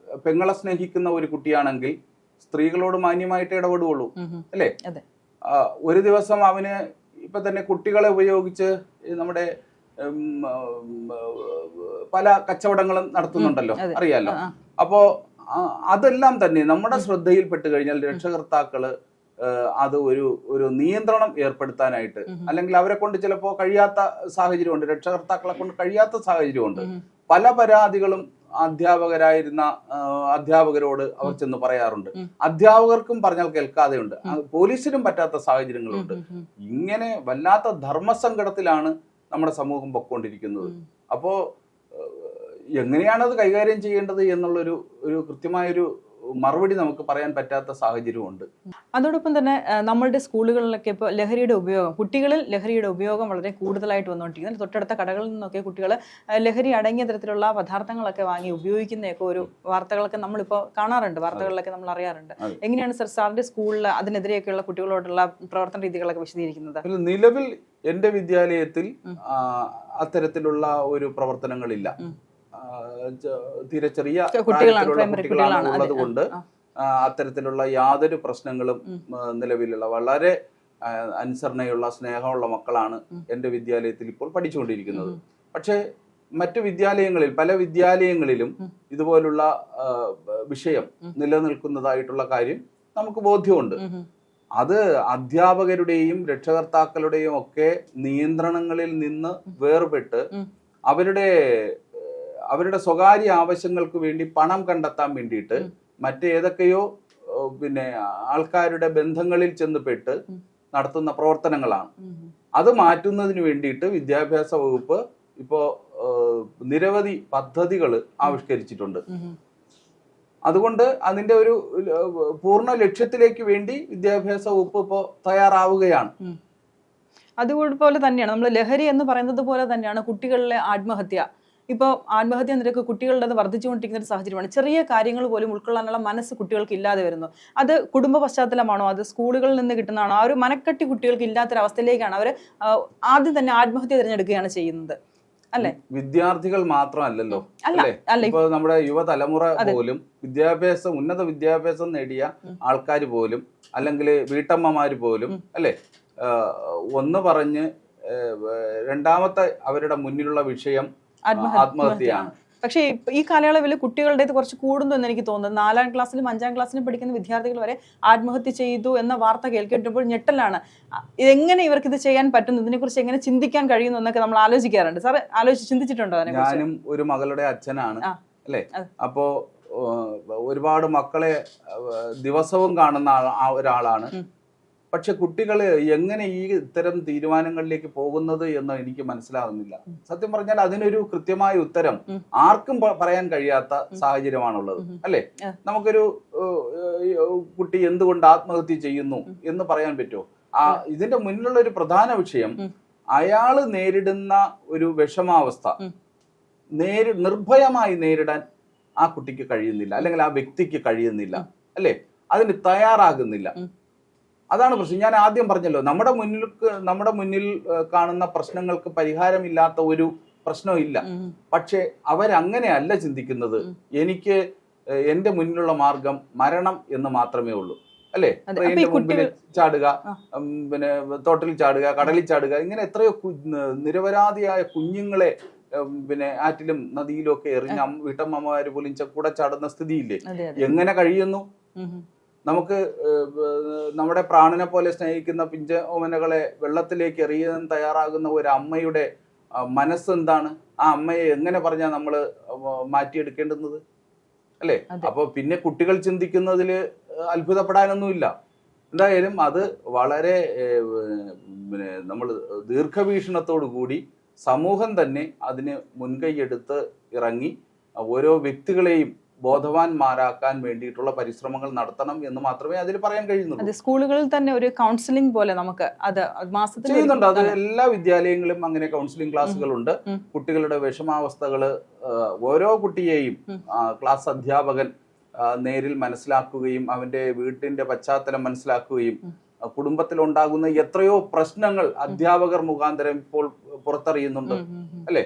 പെങ്ങളെ സ്നേഹിക്കുന്ന ഒരു കുട്ടിയാണെങ്കിൽ സ്ത്രീകളോട് മാന്യമായിട്ട് ഇടപെടുകയുള്ളൂ, അല്ലെ? ഒരു ദിവസം അവന് ഇപ്പൊ തന്നെ കുട്ടികളെ ഉപയോഗിച്ച് നമ്മുടെ പല കച്ചവടങ്ങളും നടത്തുന്നുണ്ടല്ലോ, അറിയാലോ. അപ്പോ അതെല്ലാം തന്നെ നമ്മുടെ ശ്രദ്ധയിൽപ്പെട്ട് കഴിഞ്ഞാൽ രക്ഷകർത്താക്കള് അത് ഒരു നിയന്ത്രണം ഏർപ്പെടുത്താനായിട്ട്, അല്ലെങ്കിൽ അവരെ കൊണ്ട് ചിലപ്പോ കഴിയാത്ത സാഹചര്യമുണ്ട്, രക്ഷകർത്താക്കളെ കൊണ്ട് കഴിയാത്ത സാഹചര്യമുണ്ട്. പല പരാതികളും അധ്യാപകരായിരുന്ന അധ്യാപകരോട് അവർ ചെന്ന് പറയാറുണ്ട്. അധ്യാപകർക്കും പറഞ്ഞാൽ കേൾക്കാതെയുണ്ട്, പോലീസിനും പറ്റാത്ത സാഹചര്യങ്ങളുണ്ട്. ഇങ്ങനെ വല്ലാത്ത ധർമ്മസങ്കടത്തിലാണ് നമ്മുടെ സമൂഹം പൊക്കോണ്ടിരിക്കുന്നത്. അപ്പോ എങ്ങനെയാണ് അത് കൈകാര്യം ചെയ്യേണ്ടത് എന്നുള്ളൊരു കൃത്യമായൊരു മറുപടി നമുക്ക് പറയാൻ പറ്റാത്ത സാഹചര്യമുണ്ട്. അതോടൊപ്പം തന്നെ നമ്മളുടെ സ്കൂളുകളിലൊക്കെ ഇപ്പോൾ കുട്ടികളിൽ ലഹരിയുടെ ഉപയോഗം വളരെ കൂടുതലായിട്ട് വന്നുകൊണ്ടിരിക്കുന്നത്. തൊട്ടടുത്ത കടകളിൽ നിന്നൊക്കെ കുട്ടികൾ ലഹരി അടങ്ങിയ തരത്തിലുള്ള പദാർത്ഥങ്ങളൊക്കെ വാങ്ങി ഉപയോഗിക്കുന്നതൊക്കെ ഒരു വാർത്തകളൊക്കെ നമ്മളിപ്പോൾ കാണാറുണ്ട്, വാർത്തകളിലൊക്കെ നമ്മൾ അറിയാറുണ്ട്. എങ്ങനെയാണ് സാറിന്റെ സ്കൂളിൽ അതിനെതിരെയൊക്കെയുള്ള കുട്ടികളോടുള്ള പ്രവർത്തന രീതികളൊക്കെ വിശദീകരിക്കുന്നത്? നിലവിൽ എന്റെ വിദ്യാലയത്തിൽ അത്തരത്തിലുള്ള ഒരു പ്രവർത്തനങ്ങളില്ല. തീരെ ചെറിയ കുട്ടികളാണ് ഉള്ളത് കൊണ്ട് അത്തരത്തിലുള്ള യാതൊരു പ്രശ്നങ്ങളും നിലവിലുള്ള വളരെ അനുസരണയുള്ള സ്നേഹമുള്ള മക്കളാണ് എൻ്റെ വിദ്യാലയത്തിൽ ഇപ്പോൾ പഠിച്ചുകൊണ്ടിരിക്കുന്നത്. പക്ഷേ മറ്റു വിദ്യാലയങ്ങളിൽ, പല വിദ്യാലയങ്ങളിലും ഇതുപോലുള്ള വിഷയം നിലനിൽക്കുന്നതായിട്ടുള്ള കാര്യം നമുക്ക് ബോധ്യമുണ്ട്. അത് അധ്യാപകരുടെയും രക്ഷകർത്താക്കളുടെയും ഒക്കെ നിയന്ത്രണങ്ങളിൽ നിന്ന് വേർപെട്ട് അവരുടെ സ്വകാര്യ ആവശ്യങ്ങൾക്ക് വേണ്ടി പണം കണ്ടെത്താൻ വേണ്ടിയിട്ട് മറ്റേതൊക്കെയോ ആൾക്കാരുടെ ബന്ധങ്ങളിൽ ചെന്നുപെട്ട് നടത്തുന്ന പ്രവർത്തനങ്ങളാണ്. അത് മാറ്റുന്നതിന് വേണ്ടിയിട്ട് വിദ്യാഭ്യാസ വകുപ്പ് ഇപ്പോ നിരവധി പദ്ധതികൾ ആവിഷ്കരിച്ചിട്ടുണ്ട്. അതുകൊണ്ട് അതിന്റെ ഒരു പൂർണ്ണ ലക്ഷ്യത്തിലേക്ക് വേണ്ടി വിദ്യാഭ്യാസ വകുപ്പ് ഇപ്പോൾ തയ്യാറാവുകയാണ്. അതുപോലെ തന്നെയാണ് നമ്മൾ ലഹരി എന്ന് പറയുന്നത് പോലെ തന്നെയാണ് കുട്ടികളിലെ ആത്മഹത്യ. ഇപ്പോൾ ആത്മഹത്യാ നിരക്ക് കുട്ടികളുടെ വർദ്ധിച്ചുകൊണ്ടിരിക്കുന്ന ഒരു സാഹചര്യമാണ്. ചെറിയ കാര്യങ്ങൾ പോലും ഉൾക്കൊള്ളാനുള്ള മനസ്സ് കുട്ടികൾക്ക് ഇല്ലാതെ വരുന്നു. അത് കുടുംബ പശ്ചാത്തലമാണോ, അത് സ്കൂളുകളിൽ നിന്ന് കിട്ടുന്നതാണോ? ആ ഒരു മനക്കെട്ടി കുട്ടികൾക്ക് ഇല്ലാത്തൊരവസ്ഥയിലേക്കാണ് അവർ ആദ്യം തന്നെ ആത്മഹത്യ തിരഞ്ഞെടുക്കുകയാണ് ചെയ്യുന്നത്, അല്ലെ? വിദ്യാർത്ഥികൾ മാത്രമല്ലല്ലോ, അല്ലേ? ഇപ്പൊ നമ്മുടെ യുവതലമുറ പോലും ഉന്നത വിദ്യാഭ്യാസം നേടിയ ആൾക്കാർ പോലും, അല്ലെങ്കിൽ വീട്ടമ്മമാര് പോലും, അല്ലെ, ഒന്ന് പറഞ്ഞ് രണ്ടാമത്തെ അവരുടെ മുന്നിലുള്ള വിഷയം ആത്മഹത്യയാണ്. പക്ഷേ ഈ കാലയളവിൽ കുട്ടികളുടെ ഇത് കുറച്ച് കൂടുന്നു എന്ന് എനിക്ക് തോന്നുന്നു. 4ാം ക്ലാസ്സിലും 5ാം ക്ലാസ്സിലും പഠിക്കുന്ന വിദ്യാർത്ഥികൾ വരെ ആത്മഹത്യ ചെയ്തു എന്ന വാർത്ത കേൾക്കുമ്പോൾ ഞെട്ടലാണ്. ഇതെങ്ങനെ ഇവർക്ക് ഇത് ചെയ്യാൻ പറ്റുന്നു, ഇതിനെക്കുറിച്ച് എങ്ങനെ ചിന്തിക്കാൻ കഴിയുന്നു എന്നൊക്കെ നമ്മൾ ആലോചിക്കാറുണ്ട്. സാർ ചിന്തിച്ചിട്ടുണ്ടോ അതിനെക്കുറിച്ച്? ഞാനും ഒരു മകളുടെ അച്ഛനാണ് അല്ലേ. അപ്പോ ഒരുപാട് മക്കളെ ദിവസവും കാണുന്ന ഒരാളാണ്. പക്ഷെ കുട്ടികൾ എങ്ങനെ ഈ ഇത്തരം തീരുമാനങ്ങളിലേക്ക് പോകുന്നത് എന്ന് എനിക്ക് മനസ്സിലാകുന്നില്ല. സത്യം പറഞ്ഞാൽ അതിനൊരു കൃത്യമായ ഉത്തരം ആർക്കും പറയാൻ കഴിയാത്ത സാഹചര്യമാണുള്ളത് അല്ലേ. നമുക്കൊരു കുട്ടി എന്തുകൊണ്ട് ആത്മഹത്യ ചെയ്യുന്നു എന്ന് പറയാൻ പറ്റുമോ? ഇതിന്റെ മുന്നിലുള്ള ഒരു പ്രധാന വിഷയം അയാള് നേരിടുന്ന ഒരു വിഷമാവസ്ഥ നിർഭയമായി നേരിടാൻ ആ കുട്ടിക്ക് കഴിയുന്നില്ല, അല്ലെങ്കിൽ ആ വ്യക്തിക്ക് കഴിയുന്നില്ല അല്ലേ, അതിന് തയ്യാറാകുന്നില്ല. അതാണ് പ്രശ്നം. ഞാൻ ആദ്യം പറഞ്ഞല്ലോ, നമ്മുടെ മുന്നിൽ കാണുന്ന പ്രശ്നങ്ങൾക്ക് പരിഹാരമില്ലാത്ത ഒരു പ്രശ്നവും ഇല്ല. പക്ഷെ അവരങ്ങനെയല്ല ചിന്തിക്കുന്നത്. എനിക്ക് എന്റെ മുന്നിലുള്ള മാർഗം മരണം എന്ന് മാത്രമേ ഉള്ളൂ അല്ലേ. ട്രെയിനിന്റെ മുമ്പിൽ ചാടുക, പിന്നെ തോട്ടിൽ ചാടുക, കടലിൽ ചാടുക, ഇങ്ങനെ എത്രയോ നിരപരാധിയായ കുഞ്ഞുങ്ങളെ പിന്നെ ആറ്റിലും നദിയിലും ഒക്കെ എറിഞ്ഞ വീട്ടമ്മമാര് പോലും കൂടെ ചാടുന്ന സ്ഥിതിയില്ലേ. എങ്ങനെ കഴിയുന്നു? നമുക്ക് നമ്മുടെ പ്രാണനെ പോലെ സ്നേഹിക്കുന്ന പിഞ്ച ഓമനകളെ വെള്ളത്തിലേക്ക് എറിയാൻ തയ്യാറാകുന്ന ഒരു അമ്മയുടെ മനസ്സെന്താണ്? ആ അമ്മയെ എങ്ങനെ പറഞ്ഞാൽ നമ്മൾ മാറ്റിയെടുക്കേണ്ടുന്നത് അല്ലേ. അപ്പൊ പിന്നെ കുട്ടികൾ ചിന്തിക്കുന്നതിൽ അത്ഭുതപ്പെടാനൊന്നുമില്ല. എന്തായാലും അത് വളരെ പിന്നെ നമ്മൾ ദീർഘവീക്ഷണത്തോടു കൂടി സമൂഹം തന്നെ അതിന് മുൻകൈയെടുത്ത് ഇറങ്ങി ഓരോ വ്യക്തികളെയും ബോധവാന്മാരാക്കാൻ വേണ്ടിയിട്ടുള്ള പരിശ്രമങ്ങൾ നടത്തണം എന്ന് മാത്രമേ അതിൽ പറയാൻ കഴിയുന്നുള്ളൂ. സ്കൂളുകളിൽ തന്നെ ഒരു കൗൺസിലിംഗ് പോലെ നമുക്ക് അത് മാസത്തിൽ ചെയ്യുന്നുണ്ട്. അത് എല്ലാ വിദ്യാലയങ്ങളിലും അങ്ങനെ കൗൺസിലിംഗ് ക്ലാസ്സുകളുണ്ട്. കുട്ടികളുടെ വിഷമാവസ്ഥകള് ഓരോ കുട്ടിയെയും ക്ലാസ് അധ്യാപകൻ നേരിൽ മനസ്സിലാക്കുകയും അവന്റെ വീട്ടിന്റെ പശ്ചാത്തലം മനസ്സിലാക്കുകയും കുടുംബത്തിലുണ്ടാകുന്ന എത്രയോ പ്രശ്നങ്ങൾ അധ്യാപകർ മുഖാന്തരം ഇപ്പോൾ പുറത്തറിയുന്നുണ്ട് അല്ലെ.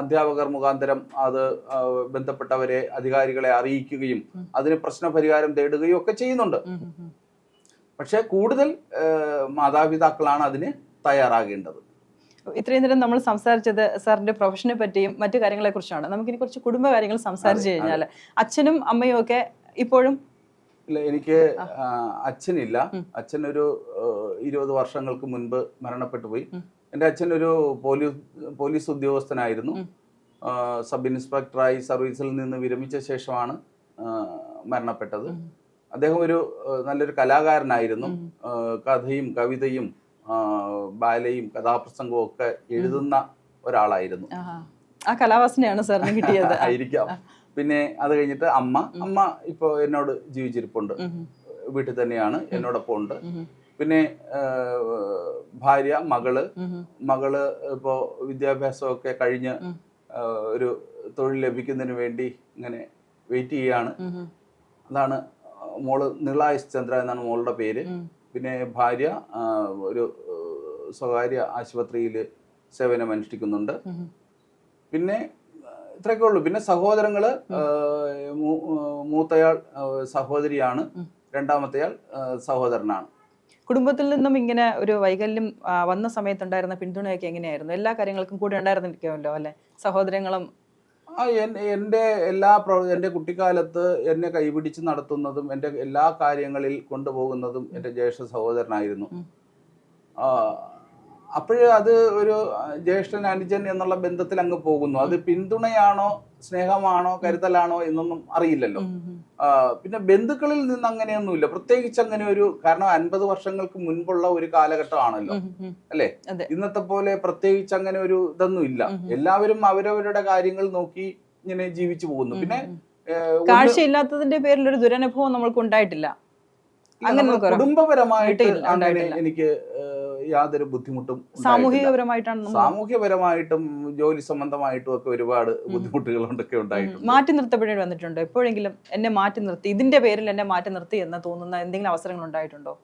അധ്യാപകർ മുഖാന്തരം അത് ബന്ധപ്പെട്ടവരെ, അധികാരികളെ അറിയിക്കുകയും അതിന് പ്രശ്നപരിഹാരം തേടുകയും ഒക്കെ ചെയ്യുന്നുണ്ട്. പക്ഷെ കൂടുതൽ മാതാപിതാക്കളാണ് അതിന് തയ്യാറാകേണ്ടത്. ഇത്രയും നേരം നമ്മൾ സംസാരിച്ചത് സാറിന്റെ പ്രൊഫഷനെ പറ്റിയും മറ്റു കാര്യങ്ങളെ കുറിച്ചാണ്. നമുക്കിനി കുറച്ച് കുടുംബ കാര്യങ്ങൾ സംസാരിച്ചു കഴിഞ്ഞാൽ അച്ഛനും അമ്മയും ഒക്കെ ഇപ്പോഴും ഇല്ല, എനിക്ക് അച്ഛനില്ല. അച്ഛനൊരു 20 വർഷങ്ങൾക്ക് മുൻപ് മരണപ്പെട്ടു പോയി. എൻ്റെ അച്ഛൻ ഒരു പോലീസ് ഉദ്യോഗസ്ഥനായിരുന്നു. സബ് ഇൻസ്പെക്ടറായി സർവീസിൽ നിന്ന് വിരമിച്ച ശേഷമാണ് മരണപ്പെട്ടത്. അദ്ദേഹം ഒരു നല്ലൊരു കലാകാരനായിരുന്നു. കഥയും കവിതയും ബാലയും കഥാപ്രസംഗവും ഒക്കെ എഴുതുന്ന ഒരാളായിരുന്നു. ആ കലാവാസനയാണ് സാറിന് കിട്ടിയത് ആയിരിക്കാം. പിന്നെ അത് കഴിഞ്ഞിട്ട് അമ്മ ഇപ്പൊ എന്നോട് ജീവിച്ചിരിപ്പുണ്ട്, വീട്ടിൽ തന്നെയാണ്, എന്നോടൊപ്പം ഉണ്ട്. പിന്നെ ഭാര്യ, മകള് ഇപ്പോ വിദ്യാഭ്യാസമൊക്കെ കഴിഞ്ഞ് ഒരു തൊഴിൽ ലഭിക്കുന്നതിന് വേണ്ടി ഇങ്ങനെ വെയിറ്റ് ചെയ്യാണ്. അതാണ് മോള്. നിളായിസ് ചന്ദ്ര എന്നാണ് മോളുടെ പേര്. പിന്നെ ഭാര്യ ഒരു സ്വകാര്യ ആശുപത്രിയിൽ സേവനമനുഷ്ഠിക്കുന്നുണ്ട്. പിന്നെ ഇത്രയൊക്കെ ഉള്ളൂ. പിന്നെ സഹോദരങ്ങള്, മൂത്തയാൾ സഹോദരിയാണ്, രണ്ടാമത്തെയാൾ സഹോദരനാണ്. കുടുംബത്തിൽ നിന്നും ഇങ്ങനെ ഒരു വൈകല്യം വന്ന സമയത്തുണ്ടായിരുന്ന പിന്തുണയൊക്കെ എങ്ങനെയായിരുന്നു? എല്ലാ കാര്യങ്ങൾക്കും കൂടെ ഉണ്ടായിരുന്നിരിക്കുമല്ലോ അല്ലെ സഹോദരങ്ങളും? എൻ്റെ കുട്ടിക്കാലത്ത് എന്നെ കൈപിടിച്ച് നടത്തുന്നതും എൻ്റെ എല്ലാ കാര്യങ്ങളിൽ കൊണ്ടുപോകുന്നതും എൻ്റെ ജ്യേഷ്ഠ സഹോദരനായിരുന്നു. അപ്പോഴ് അത് ഒരു ജ്യേഷ്ഠൻ അനുജൻ എന്നുള്ള ബന്ധത്തിൽ അങ്ങ് പോകുന്നു. അത് പിന്തുണയാണോ സ്നേഹമാണോ കരുതലാണോ എന്നൊന്നും അറിയില്ലല്ലോ. പിന്നെ ബന്ധുക്കളിൽ നിന്ന് അങ്ങനെയൊന്നുമില്ല, പ്രത്യേകിച്ച് അങ്ങനെ ഒരു, കാരണം 50 വർഷങ്ങൾക്ക് മുൻപുള്ള ഒരു കാലഘട്ടമാണല്ലോ അല്ലെ. ഇന്നത്തെ പോലെ പ്രത്യേകിച്ച് അങ്ങനെ ഒരു ഇതൊന്നും ഇല്ല. എല്ലാവരും അവരവരുടെ കാര്യങ്ങൾ നോക്കി ഇങ്ങനെ ജീവിച്ചു പോകുന്നു. പിന്നെ കാഴ്ചയില്ലാത്തതിന്റെ പേരിൽ ഒരു ദുരനുഭവം നമ്മൾക്ക് ഉണ്ടായിട്ടില്ല. കുടുംബപരമായിട്ട് അങ്ങനെ എനിക്ക് യാതൊരു ബുദ്ധിമുട്ടും. സാമൂഹ്യപരമായിട്ടും ജോലി സംബന്ധമായിട്ടും ഒക്കെ ഒരുപാട് ബുദ്ധിമുട്ടുകൾ ഉണ്ടായിട്ടുണ്ട്. മാറ്റി നിർത്തപ്പെടേണ്ടി വന്നിട്ടുണ്ടോ എപ്പോഴെങ്കിലും? എന്നെ മാറ്റി നിർത്തി, ഇതിന്റെ പേരിൽ എന്നെ മാറ്റി നിർത്തി എന്ന് തോന്നുന്ന എന്തെങ്കിലും അവസരങ്ങൾ ഉണ്ടായിട്ടുണ്ടോ?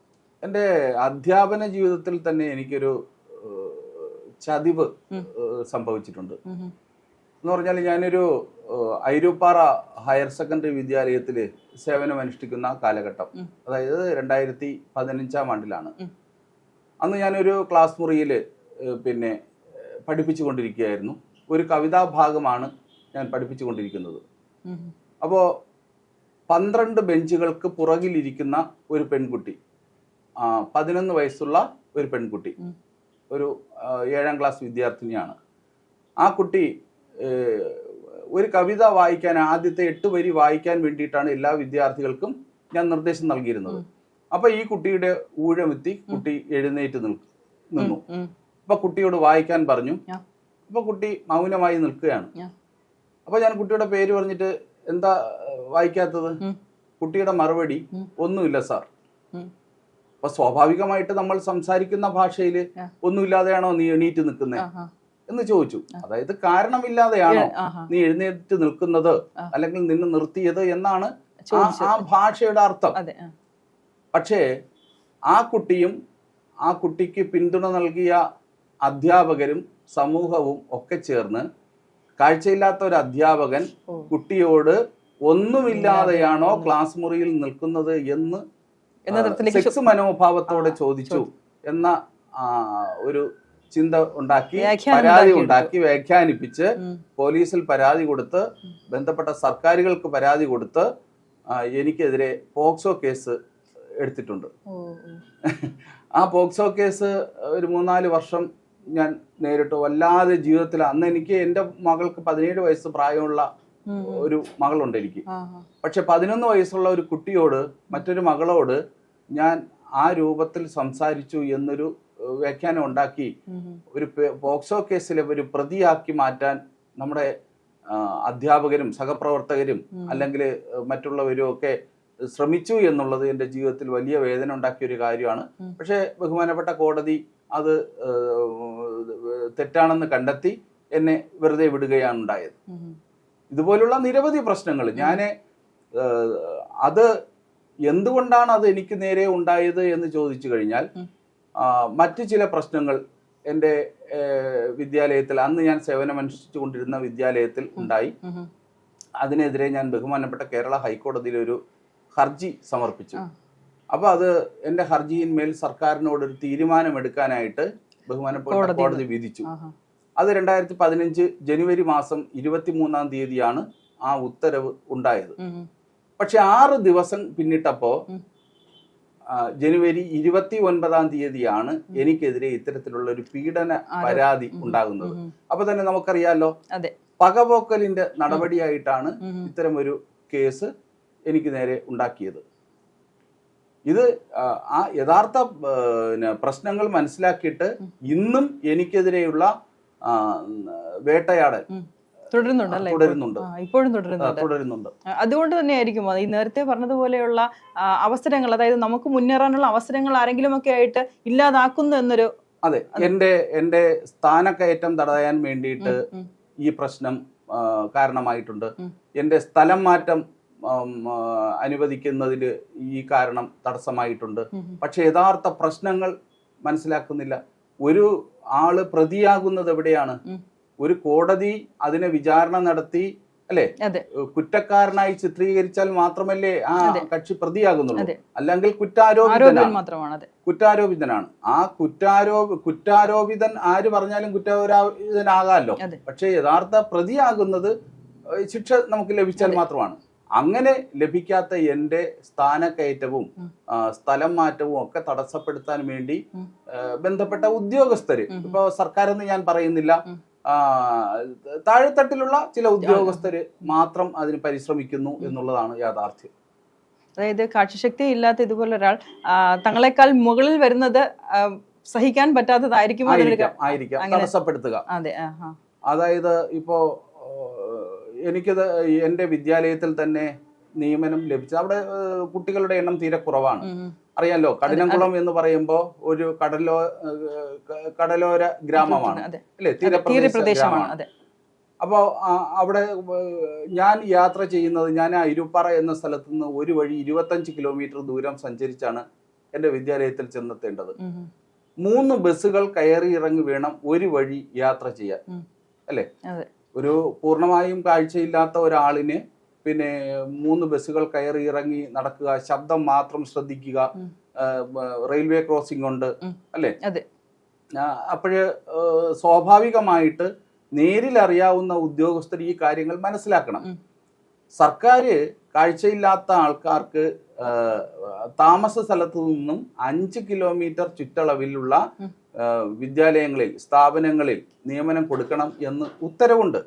എൻ്റെ അധ്യാപന ജീവിതത്തിൽ തന്നെ എനിക്കൊരു ചതിവ് സംഭവിച്ചിട്ടുണ്ട്. എന്ന് പറഞ്ഞാൽ ഞാനൊരു ഐരൂപ്പാറ ഹയർ സെക്കൻഡറി വിദ്യാലയത്തിൽ സേവനമനുഷ്ഠിക്കുന്ന കാലഘട്ടം, അതായത് 2015 ആണ്ടിലാണ്. അന്ന് ഞാനൊരു ക്ലാസ് മുറിയിൽ പിന്നെ പഠിപ്പിച്ചു കൊണ്ടിരിക്കുകയായിരുന്നു. ഒരു കവിതാഭാഗമാണ് ഞാൻ പഠിപ്പിച്ചുകൊണ്ടിരിക്കുന്നത്. അപ്പോൾ 12 ബെഞ്ചുകൾക്ക് പുറകിലിരിക്കുന്ന ഒരു പെൺകുട്ടി, 11 വയസ്സുള്ള ഒരു പെൺകുട്ടി, ഒരു 7ാം ക്ലാസ് വിദ്യാർത്ഥിനിയാണ്. ആ കുട്ടി ഒരു കവിത വായിക്കാൻ, ആദ്യത്തെ 8 വരി വായിക്കാൻ വേണ്ടിയിട്ടാണ് എല്ലാ വിദ്യാർത്ഥികൾക്കും ഞാൻ നിർദ്ദേശം നൽകിയിരുന്നത്. അപ്പൊ ഈ കുട്ടിയുടെ ഊഴമെത്തി കുട്ടി എഴുന്നേറ്റ് നിന്നു. അപ്പൊ കുട്ടിയോട് വായിക്കാൻ പറഞ്ഞു. അപ്പൊ കുട്ടി മൗനമായി നിൽക്കുകയാണ്. അപ്പൊ ഞാൻ കുട്ടിയുടെ പേര് പറഞ്ഞിട്ട് എന്താ വായിക്കാത്തത്? കുട്ടിയുടെ മറുപടി ഒന്നുമില്ല സാർ. അപ്പൊ സ്വാഭാവികമായിട്ട് നമ്മൾ സംസാരിക്കുന്ന ഭാഷയിൽ ഒന്നുമില്ലാതെയാണോ നീ എണീറ്റ് നിൽക്കുന്നത് എന്ന് ചോദിച്ചു. അതായത് കാരണമില്ലാതെയാണോ നീ എഴുന്നേറ്റ് നിൽക്കുന്നത് അല്ലെങ്കിൽ നിന്നെ നിർത്തിയത് എന്നാണ് ആ ഭാഷയുടെ അർത്ഥം. പക്ഷേ ആ കുട്ടിയും ആ കുട്ടിക്ക് പിന്തുണ നൽകിയ അധ്യാപകരും സമൂഹവും ഒക്കെ ചേർന്ന് കാഴ്ചയില്ലാത്ത ഒരു അധ്യാപകൻ കുട്ടിയോട് ഒന്നുമില്ലാതെയാണോ ക്ലാസ് മുറിയിൽ നിൽക്കുന്നത് എന്ന് സെക്സ് മനോഭാവത്തോടെ ചോദിച്ചു എന്ന ഒരു ചിന്ത ഉണ്ടാക്കി, പരാതി ഉണ്ടാക്കി, വ്യാഖ്യാനിപ്പിച്ച് പോലീസിൽ പരാതി കൊടുത്ത്, ബന്ധപ്പെട്ട സർക്കാരുകൾക്ക് പരാതി കൊടുത്ത് എനിക്കെതിരെ പോക്സോ കേസ് എടുത്തിട്ടുണ്ട്. ആ പോക്സോ കേസ് ഒരു 3-4 വർഷം ഞാൻ നേരിട്ടു. വല്ലാതെ ജീവിതത്തിൽ, അന്ന് എനിക്ക് എൻ്റെ മകൾക്ക് 17 വയസ്സ് പ്രായമുള്ള ഒരു മകളുണ്ട് എനിക്ക്. പക്ഷെ 11 വയസ്സുള്ള ഒരു കുട്ടിയോട്, മറ്റൊരു മകളോട് ഞാൻ ആ രൂപത്തിൽ സംസാരിച്ചു എന്നൊരു വ്യാഖ്യാനം ഉണ്ടാക്കി ഒരു പോക്സോ കേസിലെ ഒരു പ്രതിയാക്കി മാറ്റാൻ നമ്മുടെ അധ്യാപകരും സഹപ്രവർത്തകരും അല്ലെങ്കിൽ മറ്റുള്ളവരും ഒക്കെ ശ്രമിച്ചു എന്നുള്ളത് എൻ്റെ ജീവിതത്തിൽ വലിയ വേദന ഉണ്ടാക്കിയ ഒരു കാര്യമാണ്. പക്ഷേ ബഹുമാനപ്പെട്ട കോടതി അത് തെറ്റാണെന്ന് കണ്ടെത്തി എന്നെ വെറുതെ വിടുകയാണ് ഉണ്ടായത്. ഇതുപോലുള്ള നിരവധി പ്രശ്നങ്ങൾ അത് എന്തുകൊണ്ടാണ് അത് എനിക്ക് നേരെ ഉണ്ടായത് എന്ന് ചോദിച്ചു കഴിഞ്ഞാൽ, മറ്റു ചില പ്രശ്നങ്ങൾ എൻ്റെ വിദ്യാലയത്തിൽ, അന്ന് ഞാൻ സേവനമനുഷ്ഠിച്ചു കൊണ്ടിരുന്ന വിദ്യാലയത്തിൽ ഉണ്ടായി. അതിനെതിരെ ഞാൻ ബഹുമാനപ്പെട്ട കേരള ഹൈക്കോടതിയിൽ ഒരു ഹർജി സമർപ്പിച്ചു. അപ്പൊ അത് എൻ്റെ ഹർജിയിന്മേൽ സർക്കാരിനോടൊരു തീരുമാനമെടുക്കാനായിട്ട് ബഹുമാനപ്പെട്ട കോടതി വിധിച്ചു. അത് 2015 ജനുവരി മാസം 23-ാം തീയതിയാണ് ആ ഉത്തരവ് ഉണ്ടായത്. പക്ഷെ 6 ദിവസം പിന്നിട്ടപ്പോ ജനുവരി 29-ാം തീയതിയാണ് എനിക്കെതിരെ ഇത്തരത്തിലുള്ള ഒരു പീഡന പരാതി ഉണ്ടാകുന്നത്. അപ്പൊ തന്നെ നമുക്കറിയാലോ, പകപോക്കലിന്റെ നടപടിയായിട്ടാണ് ഇത്തരമൊരു കേസ് എനിക്ക് നേരെ ഉണ്ടാക്കിയത്. ഇത് ആ യഥാർത്ഥ പ്രശ്നങ്ങൾ മനസ്സിലാക്കിയിട്ട് ഇന്നും എനിക്കെതിരെയുള്ള വേട്ടയാടൽ തുടരുന്നുണ്ട്. അതുകൊണ്ട് തന്നെയായിരിക്കും ഈ നേരത്തെ പറഞ്ഞതുപോലെയുള്ള അവസരങ്ങൾ, അതായത് നമുക്ക് മുന്നേറാനുള്ള അവസരങ്ങൾ ആരെങ്കിലും ഒക്കെ ആയിട്ട് ഇല്ലാതാക്കുന്നു എന്നൊരു. അതെ, എന്റെ സ്ഥാനക്കയറ്റം തടയാൻ വേണ്ടിയിട്ട് ഈ പ്രശ്നം കാരണമായിട്ടുണ്ട്. എന്റെ സ്ഥലം മാറ്റം അനുവദിക്കുന്നതിൽ ഈ കാരണം തടസ്സമായിട്ടുണ്ട്. പക്ഷെ യഥാർത്ഥ പ്രശ്നങ്ങൾ മനസ്സിലാക്കുന്നില്ല. ഒരു ആള് പ്രതിയാകുന്നത് എവിടെയാണ്? ഒരു കോടതി അതിനെ വിചാരണ നടത്തി, അല്ലെ, കുറ്റക്കാരനായി ചിത്രീകരിച്ചാൽ മാത്രമല്ലേ ആ കക്ഷി പ്രതിയാകുന്നുള്ളൂ. അല്ലെങ്കിൽ കുറ്റാരോപിതനാണ്. ആ കുറ്റാരോപിതൻ ആര് പറഞ്ഞാലും കുറ്റാരോപിതനാകാമല്ലോ. പക്ഷെ യഥാർത്ഥ പ്രതിയാകുന്നത് ശിക്ഷ നമുക്ക് ലഭിച്ചാൽ മാത്രമാണ്. അങ്ങനെ ലഭിക്കാത്ത എൻ്റെ സ്ഥാനക്കയറ്റവും സ്ഥലം മാറ്റവും ഒക്കെ തടസ്സപ്പെടുത്താൻ വേണ്ടി ബന്ധപ്പെട്ട ഉദ്യോഗസ്ഥര്, ഇപ്പൊ സർക്കാരെന്ന് ഞാൻ പറയുന്നില്ല, താഴെത്തട്ടിലുള്ള ചില ഉദ്യോഗസ്ഥര് മാത്രം അതിന് പരിശ്രമിക്കുന്നു എന്നുള്ളതാണ് യാഥാർത്ഥ്യം. അതായത് കാഴ്ചശക്തി ഇല്ലാത്ത ഇതുപോലെ ഒരാൾ തങ്ങളെക്കാൾ മുകളിൽ വരുന്നത് സഹിക്കാൻ പറ്റാത്തതായിരിക്കും, തടസ്സപ്പെടുത്തുക. അതായത് ഇപ്പോ എനിക്കത് എൻ്റെ വിദ്യാലയത്തിൽ തന്നെ നിയമനം ലഭിച്ചത്, അവിടെ കുട്ടികളുടെ എണ്ണം തീരെ കുറവാണ്. അറിയാലോ, കഠിനംകുളം എന്ന് പറയുമ്പോൾ ഒരു കടലോര ഗ്രാമമാണ്, അല്ലെ, തീരപ്രദേശമാണ്. അപ്പോൾ അവിടെ ഞാൻ യാത്ര ചെയ്യുന്നത്, ഞാൻ ഇരുപ്പാറ എന്ന സ്ഥലത്ത് നിന്ന് ഒരു വഴി 25 കിലോമീറ്റർ ദൂരം സഞ്ചരിച്ചാണ് എൻ്റെ വിദ്യാലയത്തിൽ ചെന്നെത്തേണ്ടത്. 3 ബസ്സുകൾ കയറി ഇറങ്ങി വേണം ഒരു വഴി യാത്ര ചെയ്യാൻ, അല്ലെ. ഒരു പൂർണ്ണമായും കാഴ്ചയില്ലാത്ത ഒരാളിന് പിന്നെ 3 ബസ്സുകൾ കയറി ഇറങ്ങി നടക്കുക, ശബ്ദം മാത്രം ശ്രദ്ധിക്കുക, റെയിൽവേ ക്രോസിംഗ് ഉണ്ട്, അല്ലെ. അപ്പോഴ് സ്വാഭാവികമായിട്ട് നേരിൽ അറിയാവുന്ന ഉദ്യോഗസ്ഥർ ഈ കാര്യങ്ങൾ മനസ്സിലാക്കണം. സർക്കാർ കാഴ്ചയില്ലാത്ത ആൾക്കാർക്ക് താമസ സ്ഥലത്തു നിന്നും 5 കിലോമീറ്റർ ചുറ്റളവിലുള്ള വിദ്യാലയങ്ങളിൽ, സ്ഥാപനങ്ങളിൽ നിയമനം കൊടുക്കണം എന്ന് ഉത്തരവുണ്ട്.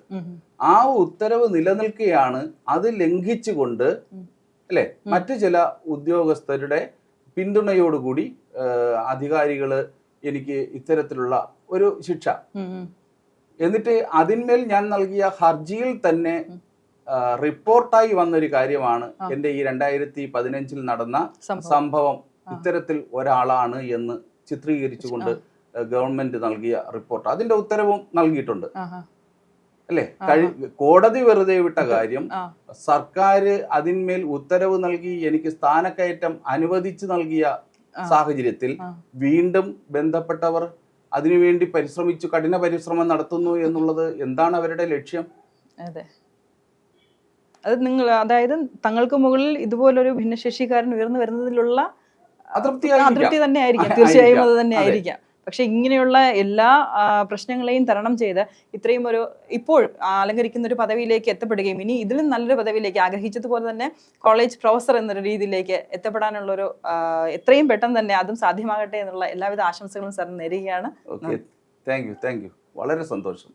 ആ ഉത്തരവ് നിലനിൽക്കുകയാണ്. അത് ലംഘിച്ചുകൊണ്ട് അല്ലെ മറ്റു ചില ഉദ്യോഗസ്ഥരുടെ പിന്തുണയോടുകൂടി അധികാരികള് എനിക്ക് ഇത്തരത്തിലുള്ള ഒരു ശിക്ഷ, എന്നിട്ട് അതിന്മേൽ ഞാൻ നൽകിയ ഹർജിയിൽ തന്നെ റിപ്പോർട്ടായി വന്നൊരു കാര്യമാണ് എൻ്റെ ഈ 2015 നടന്ന സംഭവം ഇത്തരത്തിൽ ഒരാളാണ് എന്ന് ചിത്രീകരിച്ചുകൊണ്ട് ഗവൺമെന്റ് നൽകിയ റിപ്പോർട്ട്. അതിന്റെ ഉത്തരവും നൽകിയിട്ടുണ്ട് അല്ലെ. കോടതി വെറുതെ വിട്ട കാര്യം സർക്കാർ അതിന്മേൽ ഉത്തരവ് നൽകി എനിക്ക് സ്ഥാനക്കയറ്റം അനുവദിച്ചു നൽകിയ സാഹചര്യത്തിൽ വീണ്ടും ബന്ധപ്പെട്ടവർ അതിനുവേണ്ടി പരിശ്രമിച്ചു, കഠിന പരിശ്രമം നടത്തുന്നു എന്നുള്ളത് എന്താണ് അവരുടെ ലക്ഷ്യം? അതെ, അത് നിങ്ങൾ, അതായത് തങ്ങൾക്ക് മുകളിൽ ഇതുപോലൊരു ഭിന്നശേഷിക്കാരൻ ഉയർന്നു വരുന്നതിലുള്ള അതൃപ്തി തന്നെ ആയിരിക്കും, തീർച്ചയായും അത് തന്നെ ആയിരിക്കാം. പക്ഷെ ഇങ്ങനെയുള്ള എല്ലാ പ്രശ്നങ്ങളെയും തരണം ചെയ്ത് ഇത്രയും ഒരു ഇപ്പോൾ അലങ്കരിക്കുന്ന ഒരു പദവിയിലേക്ക് എത്തപ്പെടുകയും ഇനി ഇതിലും നല്ലൊരു പദവിയിലേക്ക് ആഗ്രഹിച്ചതുപോലെ തന്നെ കോളേജ് പ്രൊഫസർ എന്നൊരു രീതിയിലേക്ക് എത്തപ്പെടാനുള്ളൊരു എത്രയും പെട്ടെന്ന് തന്നെ അതും സാധ്യമാകട്ടെ എന്നുള്ള എല്ലാവിധ ആശംസകളും സാറിന് നേരുകയാണ്. Thank you. വളരെ സന്തോഷം.